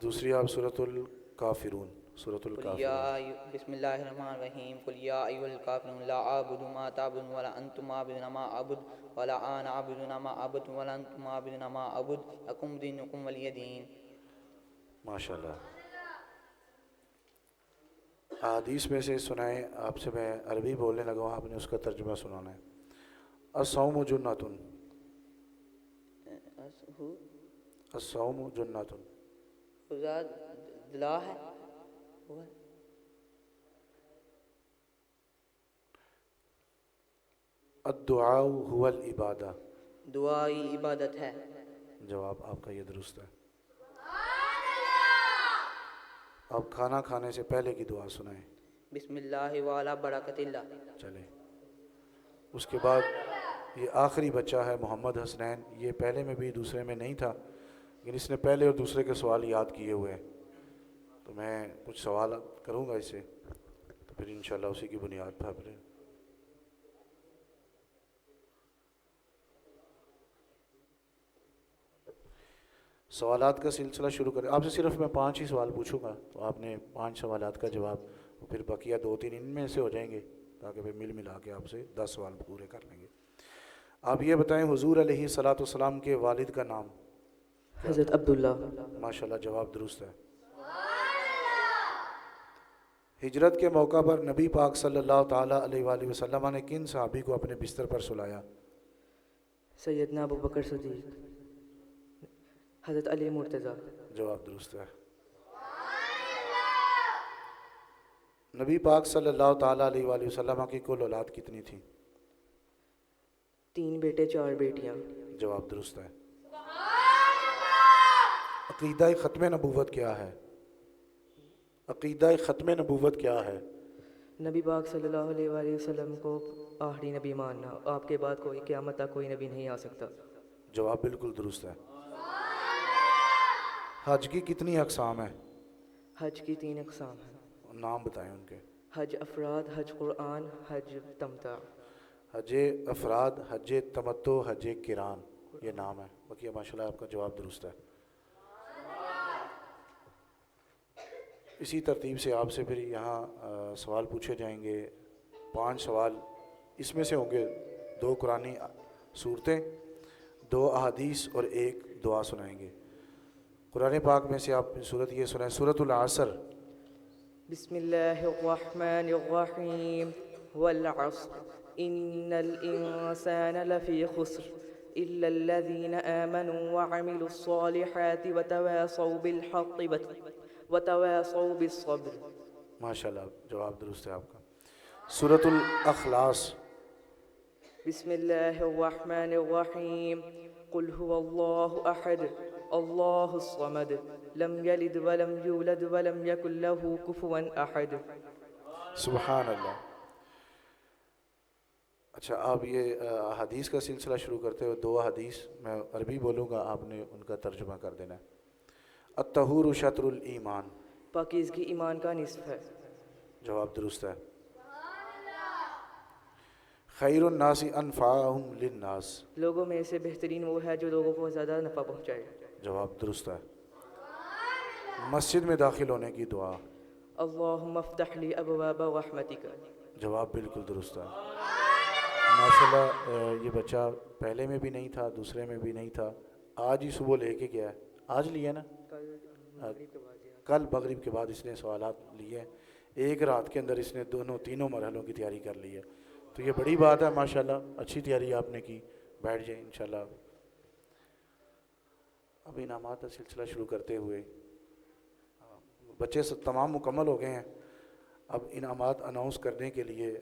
دوسری آپ سورۃ الکافرون، سورۃ الکافرون۔ بسم اللہ الرحمن الرحیم، قل یا ایھا الکافرون لا اعبد ما تعبدون ولا انتم عابدون ما اعبد ولا انا عابد ما عبدتم ولا انتم عابدون ما اعبد لکم دینکم ولی دین۔ ماشاءاللہ۔ احادیث میں سے سنائیں، آپ سے میں عربی بولنے لگا ہوں، آپ نے اس کا ترجمہ سنانا ہے۔ الصوم جنۃ، الصوم جنۃ، دلا ہے۔ الدعاء هو العبادہ، دعا ہی عبادت ہے. جواب آپ کا یہ درست ہے. اب کھانا کھانے سے پہلے کی دعا سنائیں. بسم اللہ وعلی برکت اللہ. چلیں. اس کے بعد یہ آخری بچہ ہے محمد حسنین. یہ پہلے میں بھی دوسرے میں نہیں تھا، لیکن اس نے پہلے اور دوسرے کے سوال یاد کیے ہوئے ہیں، تو میں کچھ سوال کروں گا اس سے، تو پھر انشاءاللہ اسی کی بنیاد پر پھر سوالات کا سلسلہ شروع کریں. آپ سے صرف میں 5 ہی سوال پوچھوں گا، تو آپ نے 5 سوالات کا جواب، پھر بقیہ 2-3 ان میں سے ہو جائیں گے، تاکہ پھر مل ملا کے آپ سے 10 سوال پورے کر لیں گے. آپ یہ بتائیں حضور علیہ الصلاۃ والسلام کے والد کا نام؟ حضرت عبداللہ. ماشاءاللہ جواب درست ہے. ہجرت کے موقع پر نبی پاک صلی اللہ تعالیٰ علیہ وآلہ وسلم نے کن صحابی کو اپنے بستر پر سلایا؟ سیدنا ابو بکر صدیق. حضرت علی مرتضیٰ. جواب درست ہے. نبی پاک صلی اللہ تعالیٰ علیہ وآلہ وسلم کی کل اولاد کتنی تھی؟ 3 بیٹے 4 بیٹیاں. جواب درست ہے. عقیدہ ختم نبوت کیا ہے؟ عقیدہ ختم نبوت کیا ہے؟ نبی پاک صلی اللہ علیہ وآلہ وسلم کو آخری نبی ماننا. آپ کے بعد کوئی قیامت تک کوئی نبی نہیں آ سکتا. جواب بالکل درست ہے. حج کی کتنی اقسام ہیں؟ حج کی 3 اقسام ہیں. نام بتائیں ان کے. حج افراد، حج قرآن، حج تمتع. حج افراد، حج تمتع، حج کران، یہ نام ہے. باقی ماشاءاللہ آپ کا جواب درست ہے. اسی ترتیب سے آپ سے پھر یہاں سوال پوچھے جائیں گے. 5 سوال اس میں سے ہوں گے، 2 قرآنی صورتیں، 2 احادیث اور 1 دعا سنائیں گے. قرآن پاک میں سے آپ صورت یہ سنائیں، سورۃ العصر. بسم اللہ الرحمن الرحیم. والعصر ان الانسان لفی خسر الا الذین آمنوا وعملوا الصالحات وتواصوا بالحق وتواصوا بالصبر. ماشاءاللہ جواب درست ہے آپ کا. سورۃ الاخلاص. بسم اللہ الرحمن الرحیم. قل هو اللہ احد اللہ الصمد لم یلد ولم یولد ولم یکن له کفوا احد. سبحان اللہ. اچھا آپ یہ حدیث کا سلسلہ شروع کرتے ہوئے 2 حدیث میں عربی بولوں گا، آپ نے ان کا ترجمہ کر دینا ہے. الطہور شطر الایمان. پاکیزگی ایمان کا نصف ہے. جواب درست ہے. خیر الناس انفعہم للناس. لوگوں میں سے بہترین وہ ہے جو لوگوں کو زیادہ نفع پہنچائے. جواب درست ہے. مسجد میں داخل ہونے کی دعا؟ اللہم افتح لی ابواب رحمتک. جواب بالکل درست ہے. ماشاءاللہ یہ بچہ پہلے میں بھی نہیں تھا، دوسرے میں بھی نہیں تھا، آج ہی صبح لے کے گیا ہے. آج لیا نا؟ کل مغرب کے بعد اس نے سوالات لیے. 1 رات کے اندر اس نے تینوں مرحلوں کی تیاری کر لی ہے. تو یہ بڑی بات ہے ماشاءاللہ، اچھی تیاری آپ نے کی. بیٹھ جائیں انشاءاللہ. اب انعامات کا سلسلہ شروع کرتے ہوئے بچے تمام مکمل ہو گئے ہیں. اب انعامات اناؤنس کرنے کے لیے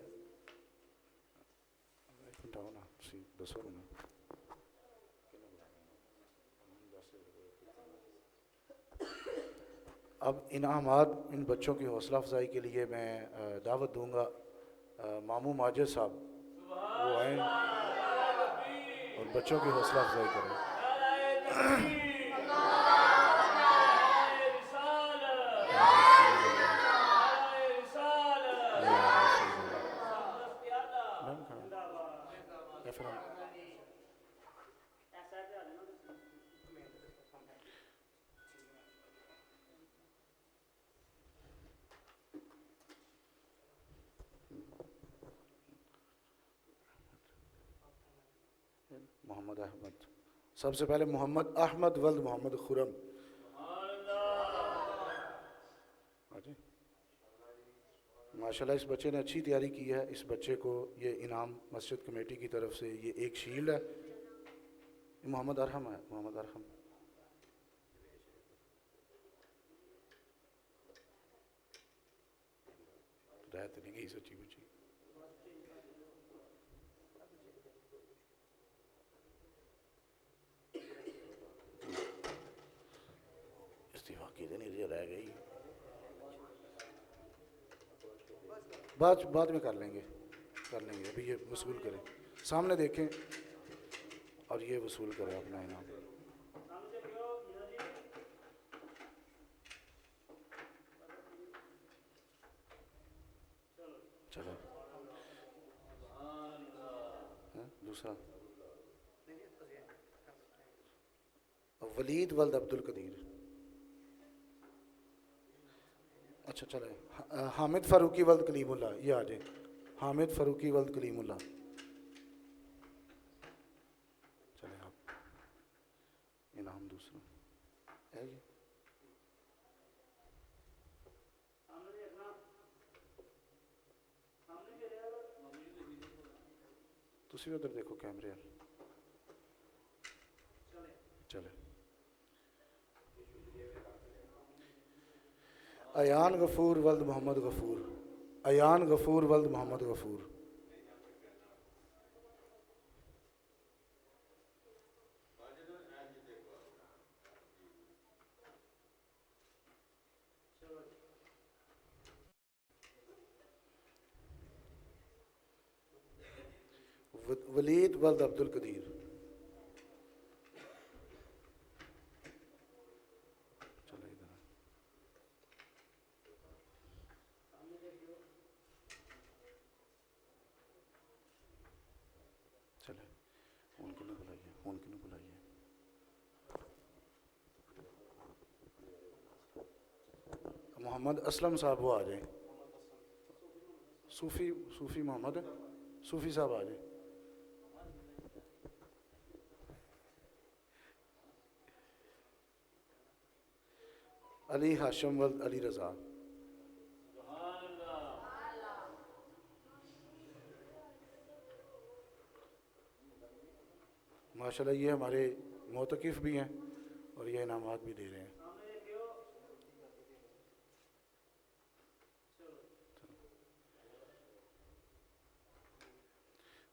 اب انعامات ان بچوں کی حوصلہ افزائی کے لیے میں دعوت دوں گا ماموں ماجد صاحب، وہ آئیں اور بچوں کی حوصلہ افزائی کریں. محمد احمد، سب سے پہلے محمد احمد ولد محمد خرم. ماشاءاللہ اس بچے نے اچھی تیاری کی ہے. اس بچے کو یہ انعام مسجد کمیٹی کی طرف سے یہ ایک شیلڈ ہے. محمد ارحم ہے، محمد ارحم. رہت نہیں گئی سچی بچی. رہ گئی. بعد میں کر لیں گے ابھی یہ وصول کریں, سامنے دیکھیں اور یہ وصول کریں اپنا انعام. چلو دوسرا ولید ولد عبد القدیر. اچھا چلے حامد فاروقی ولد کلیم اللہ, یہ آ جائیں. حامد فاروقی ولد کلیم اللہ. چلے آپ انعام دوسرا ہے یہ. تسی ادھر دیکھو کیمرے. چلے ایان غفور ولد محمد غفور. ایان غفور ولد محمد غفور. ولید ولد عبد القدیر. محمد اسلم صاحب وہ آ جائیں. صوفی محمد صوفی صاحب آ جائیں. علی ہاشم ولد علی رضا. ماشاءاللہ یہ ہمارے معتکف بھی ہیں اور یہ انعامات بھی دے رہے ہیں.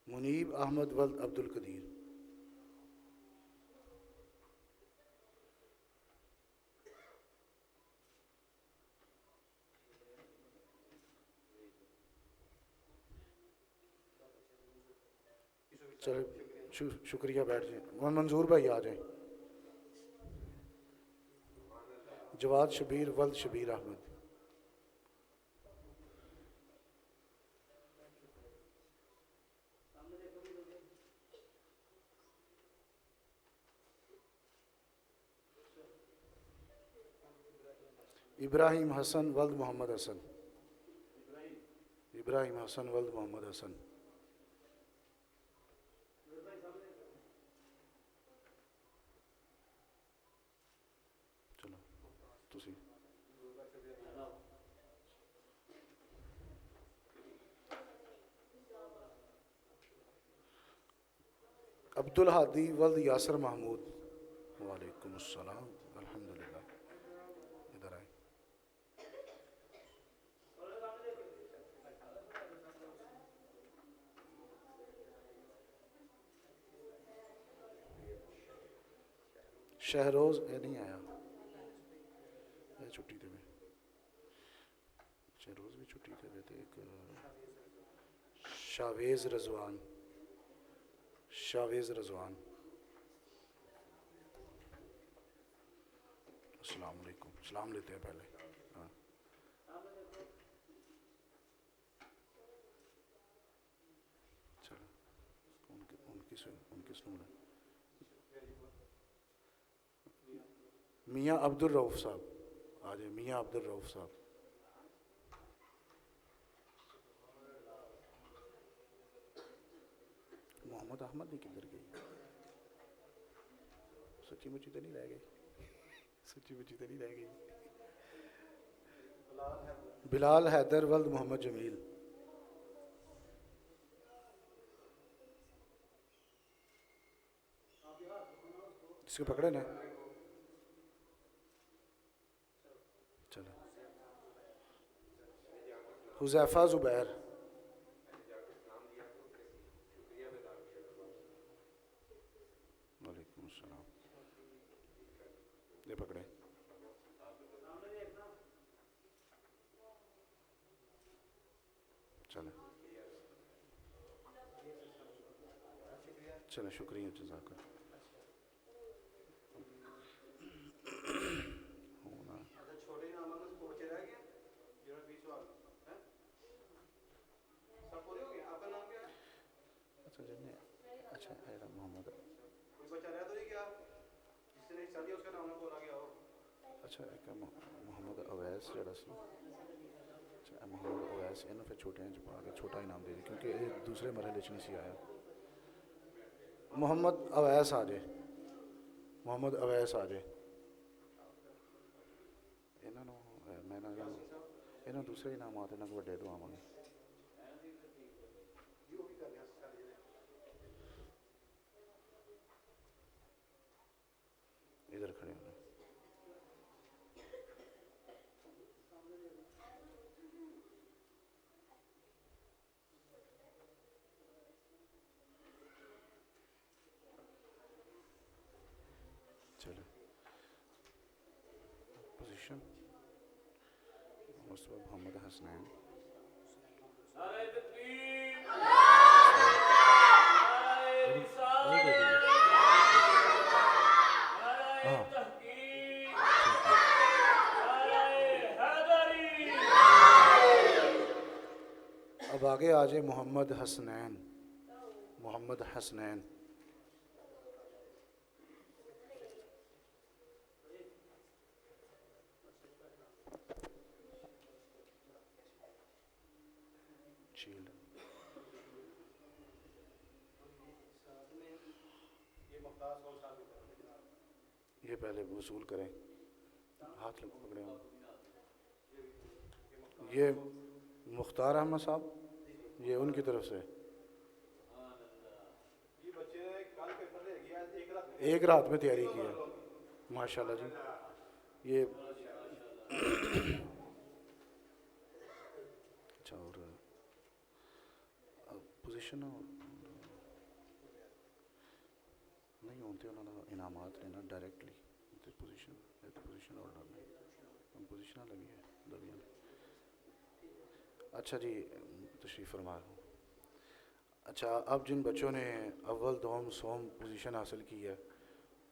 منیب احمد ولد عبد القدیر. چلے شکریہ, بیٹھ جائیں. منظور بھائی آ جائیں. جواد شبیر ولد شبیر احمد. ابراہیم حسن ولد محمد حسن. ابراہیم حسن ولد محمد حسن. چلو تسی عبد الحادی ولد یاسر محمود. وعلیکم السلام. الحمدللہ. ادھر آئیں. شہروز نہیں آیا, چھٹی تھے میں. شہروز بھی چھٹی تھے. ایک شاویز رضوان. السلام علیکم. سلام لیتے ہیں پہلے. چلو ان کی سنو. میاں عبد الرؤف صاحب آ جائیں. میاں عبد الرؤف صاحب. محمد احمد نہیں کدھر گئی؟ سچی مچی تو نہیں رہ گئی. بلال حیدر ولد محمد جمیل. اس کو پکڑے نا. چلو حذیفہ زبیر. وعلیکم السلام. یہ پکڑے. چلیں چلیں شکریہ جزاک اللہ. اچھا محمد اچھا ایک محمد اویس جڑا سی اچھا محمد اویس انہوں پھر چھوٹے ہیں چھپا کے چھوٹا انعام دے دی کیونکہ یہ دوسرے مرحلے چ نہیں سی آیا. محمد اویس آ جائے محمد اویس آ جائے میں انہوں دوسرے انعامات انہوں کو وڈے دعاواں گے. ادھر کھڑے ہونا. چلے پوزیشن مصطفیٰ محمد حسنین. اب آگے آ جائے محمد حسنین. محمد حسنین شیلڈ. یہ پہلے وصول کریں ہاتھ لگ پکڑے ہوں. یہ مختار احمد صاحب یہ ان کی طرف سے ایک رات میں تیاری کی ہے ماشاءاللہ جی. یہ اچھا اور پوزیشن نہیں ہوتے انہوں نے انعامات لینا ڈائریکٹلی پوزیشن آرڈر نہیں پوزیشن لگی ہے لگی. اچھا جی تشریف فرما. اچھا اب جن بچوں نے اول دوم سوم پوزیشن حاصل کی ہے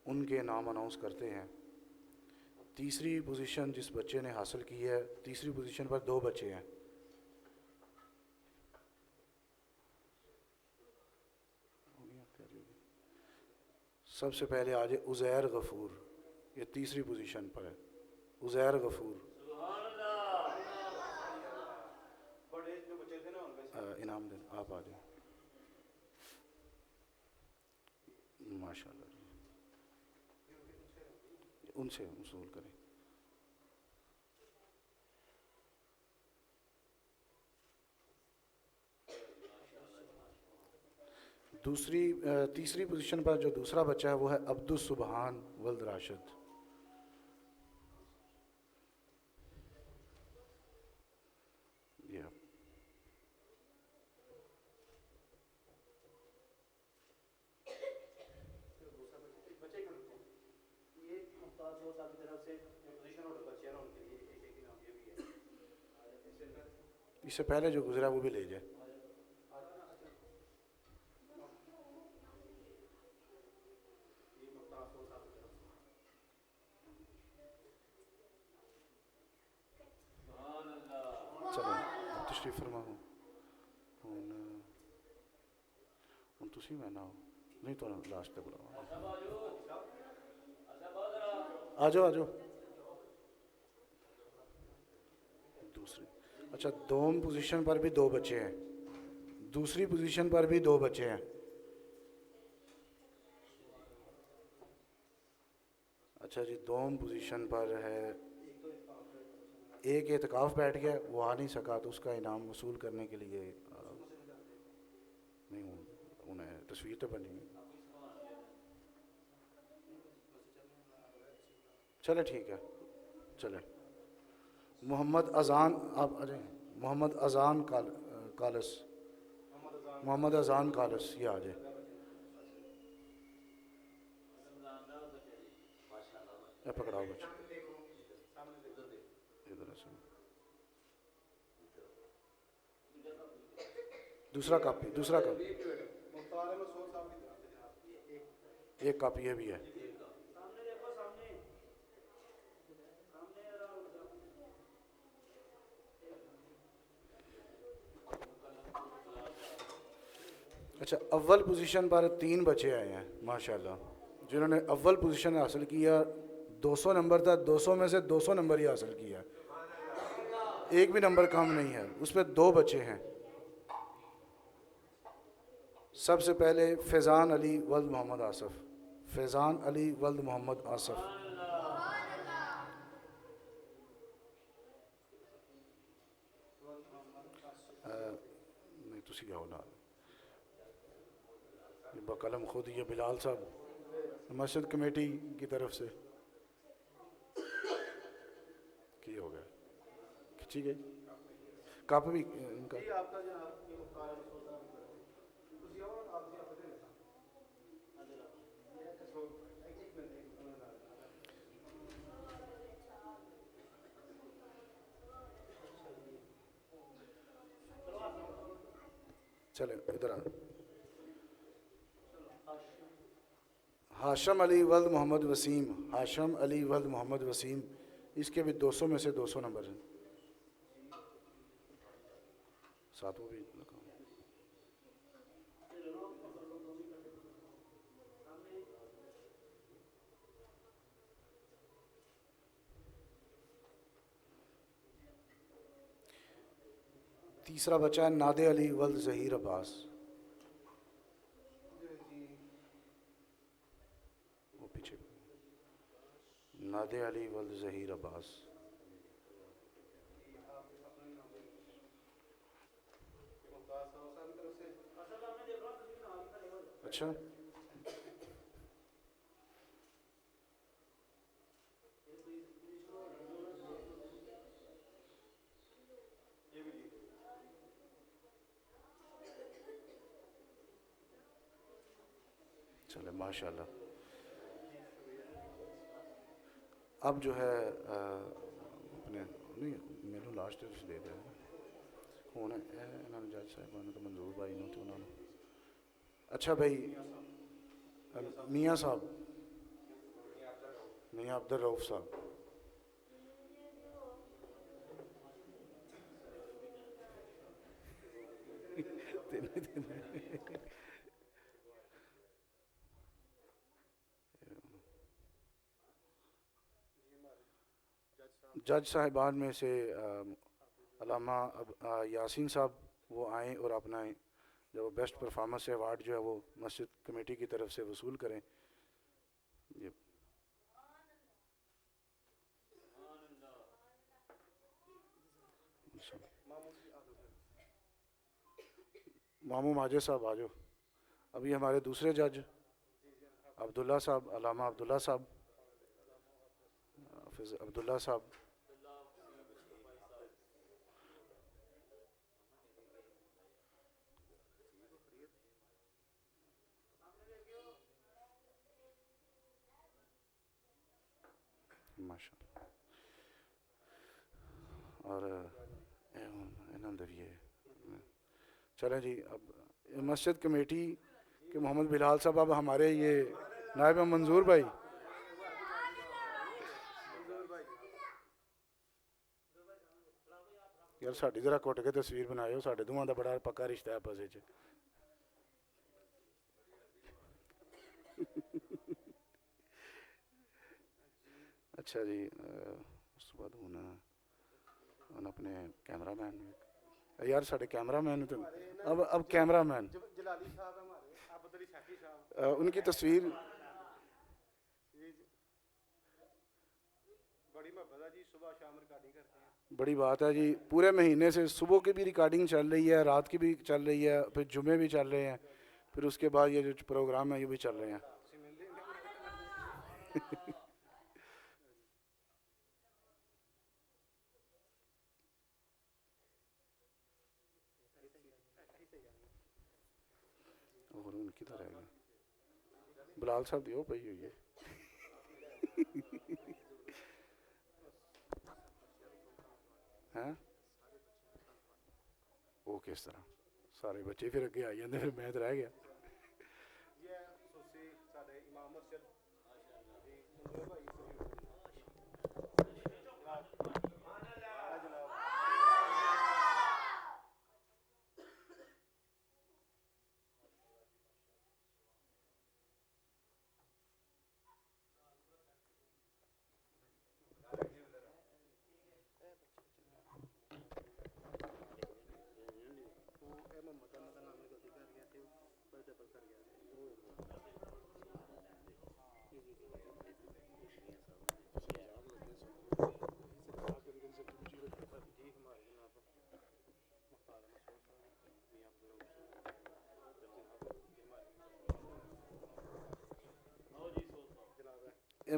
ان کے نام اناؤنس کرتے ہیں. تیسری پوزیشن جس بچے نے حاصل کی ہے تیسری پوزیشن پر 2 بچے ہیں. سب سے پہلے آج عزیر غفور یہ تیسری پوزیشن پر ہے. عزیر غفور انعام دیں آپ آ جائیں ماشاء اللہ جی ان سے وصول کریں. تیسری پوزیشن پر جو دوسرا بچہ ہے وہ ہے عبدالسبحان ولد راشد. اس سے پہلے جو گزرا وہ بھی لے جائے. چلو اب تشریف فرما ہوں تسی میں نہ ہو نہیں تو لاسٹ تک بلاؤ. آ جاؤ آ جاؤ. دوسری اچھا دوم پوزیشن پر بھی 2 بچے ہیں. دوسری پوزیشن پر بھی 2 بچے ہیں. اچھا جی دوم پوزیشن پر ہے ایک اعتکاف بیٹھ گیا وہ آ نہیں سکا تو اس کا انعام وصول کرنے کے لیے نہیں انہیں تصویر تو بنی. چلے ٹھیک ہے چلے. محمد اذان آپ آ جائیں. محمد اذان کالس محمد اذان کالس یہ آ جائے. پکڑاؤ بچے ادھر سے دوسرا کاپی ایک کاپی یہ بھی ہے. اچھا اول پوزیشن پر 3 بچے آئے ہیں ماشاءاللہ جنہوں نے اول پوزیشن حاصل کیا. 200 نمبر تھا, 200 میں سے 200 نمبر ہی حاصل کیا, ایک بھی نمبر کم نہیں ہے. اس پہ 2 بچے ہیں. سب سے پہلے فیضان علی ولد محمد آصف. فیضان علی ولد محمد آصف. نہیں تسی آؤ نا بقلم خود یہ بلال صاحب مسجد کمیٹی کی طرف سے کی ہو گیا کھچی گئی کپ بھی ان کا. چلیں ادھر آ. ہاشم علی ولد محمد وسیم. ہاشم علی ولد محمد وسیم, اس کے بھی 200 میں سے 200 نمبر ہیں. ساتھ وہ بھی لکھا. تیسرا بچہ ہے نادے علی ولد ظہیر عباس. وہ پیچھے نادے علی ولد ظہیر عباس. اچھا چلے ماشاءاللہ. اب جو ہے اپنے نہیں مینو لاسٹ دے دیا ہوں انہوں نے جج صاحب تو منظور بھائی نے تو انہوں نے. اچھا بھائی میاں صاحب, میاں عبد الرؤف صاحب. جج صاحبان میں سے علامہ یاسین صاحب وہ آئیں اور اپنا جو بیسٹ پرفارمنس ایوارڈ جو ہے وہ مسجد کمیٹی کی طرف سے وصول کریں. یہ مامو ماجد صاحب آ جاؤ. ابھی ہمارے دوسرے جج عبداللہ صاحب, علامہ عبداللہ صاحب, حافظ عبداللہ صاحب. ماشاء اللہ. اور چلیں جی اب مسجد کمیٹی کے محمد بلال صاحب اب ہمارے یہ نائب منظور بھائی یار ساڈی ذرا کٹ کے تصویر بنائیو, ساڈے دوواں دا بڑا پکا رشتہ ہے آپس وچ. اچھا جی اس تو بعد ہوں اپنے کیمرہ مین یار ساڈے کیمرہ مین تو اب کیمرہ مین ان کی تصویر بڑی بات ہے جی. پورے مہینے سے صبح کی بھی ریکارڈنگ چل رہی ہے, رات کی بھی چل رہی ہے, پھر جمعے بھی چل رہے ہیں, پھر اس کے بعد یہ جو پروگرام ہے یہ بھی چل رہے ہیں. اور ان کی طرح ہے بلال صاحب دیو پئی ہوئی ہے. وہ کس طرح سارے بچے پھر اگے آئی جاندے، پھر میں تو رہ گیا.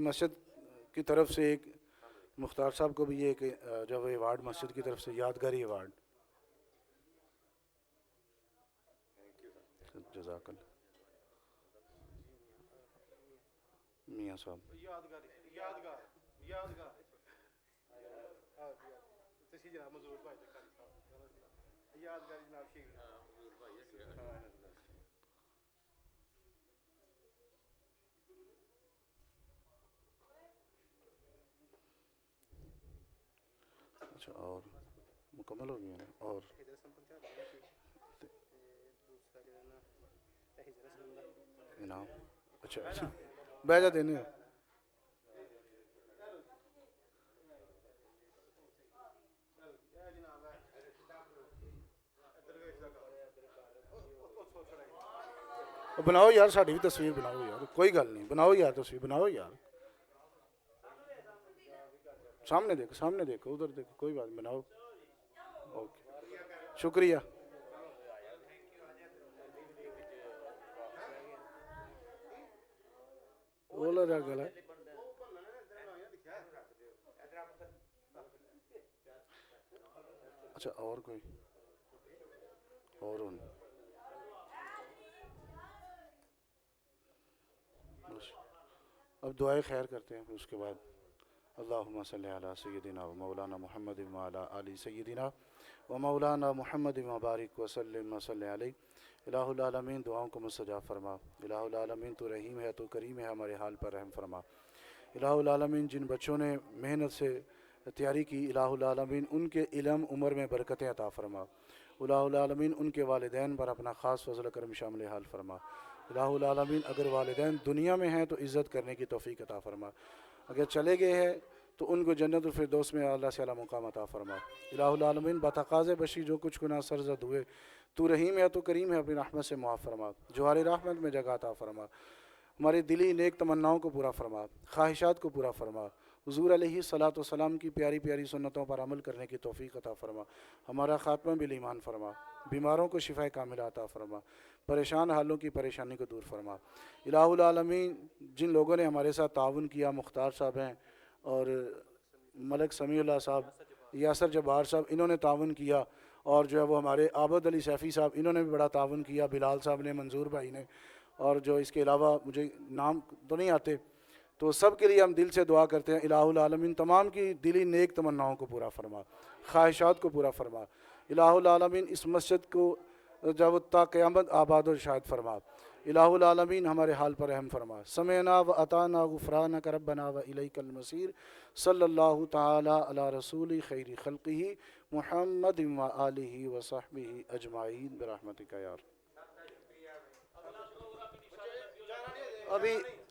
مسجد کی طرف سے ایک مختار صاحب کو بھی یہ کہ جو ایوارڈ مسجد کی طرف سے یادگاری ایوارڈ. جزاک اللہ. میاں صاحب اچھا اور مکمل ہو گیا نا. اور انعام اچھا اچھا بیجا دینے ہو. بناؤ یار ساڈی بھی تصویر بناؤ یار, کوئی گل نہیں, بناؤ یار تصویر بناؤ یار, سامنے دیکھو ادھر دیکھو, کوئی بات بناؤ. اوکے شکریہ. بولا جا گلا اچھا اور کوئی اور اب دعائے خیر کرتے ہیں. اس کے بعد اللہم صلی علی سیدنا و مولانا محمد و علی آل سیدنا و مولانا محمد و بارک وسلم و صلی علیہ. الہ العالمین دعاؤں کو مستجاب فرما. الہ العالمین تو رحیم ہے, تو کریم ہے, ہمارے حال پر رحم فرما. الہ العالمین جن بچوں نے محنت سے تیاری کی, الہ العالمین ان کے علم عمر میں برکتیں عطا فرما. الہ العالمین ان کے والدین پر اپنا خاص فضل و کرم شامل حال فرما. الہ العالمین اگر والدین دنیا میں ہیں تو عزت کرنے کی توفیق عطا فرما, اگر چلے گئے ہیں تو ان کو جنت الفردوس میں اللہ سے اعلیٰ مقام عطا فرما. الہ العالمین بتقاض بشی جو کچھ گناہ سرزد ہوئے, تو رحیم ہے, تو کریم ہے, اپنی رحمت سے معاف فرما. جوار رحمت میں جگہ عطا فرما. ہمارے دلی نیک تمناؤں کو پورا فرما, خواہشات کو پورا فرما. حضور علیہ الصلاۃ والسلام کی پیاری پیاری سنتوں پر عمل کرنے کی توفیق عطا فرما. ہمارا خاتمہ بالایمان فرما. بیماروں کو شفا کاملہ عطا فرما. پریشان حالوں کی پریشانی کو دور فرما. الہ العالمین جن لوگوں نے ہمارے ساتھ تعاون کیا, مختار صاحب ہیں اور ملک سمیع اللہ صاحب, یاسر جبار صاحب, انہوں نے تعاون کیا, اور جو ہے وہ ہمارے عابد علی سیفی صاحب, انہوں نے بھی بڑا تعاون کیا, بلال صاحب نے, منظور بھائی نے, اور جو اس کے علاوہ مجھے نام تو نہیں آتے, تو سب کے لیے ہم دل سے دعا کرتے ہیں. الہ العالمین تمام کی دلی نیک تمناؤں کو پورا فرما, خواہشات کو پورا فرما. الہ العالمین اس مسجد کو جب تا قیامت آباد و شاد فرما. الہ العالمین ہمارے حال پر رحم فرما. سمعنا و اطعنا غفرانک ربنا و الیک المصیر. صلی اللہ تعالی علی رسول خیر خلقہ محمد و آلہ و صحبہ اجمعین برحمتک یا رب.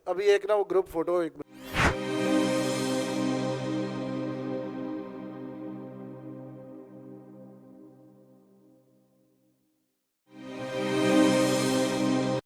ابھی ایک نا وہ گروپ فوٹو ایک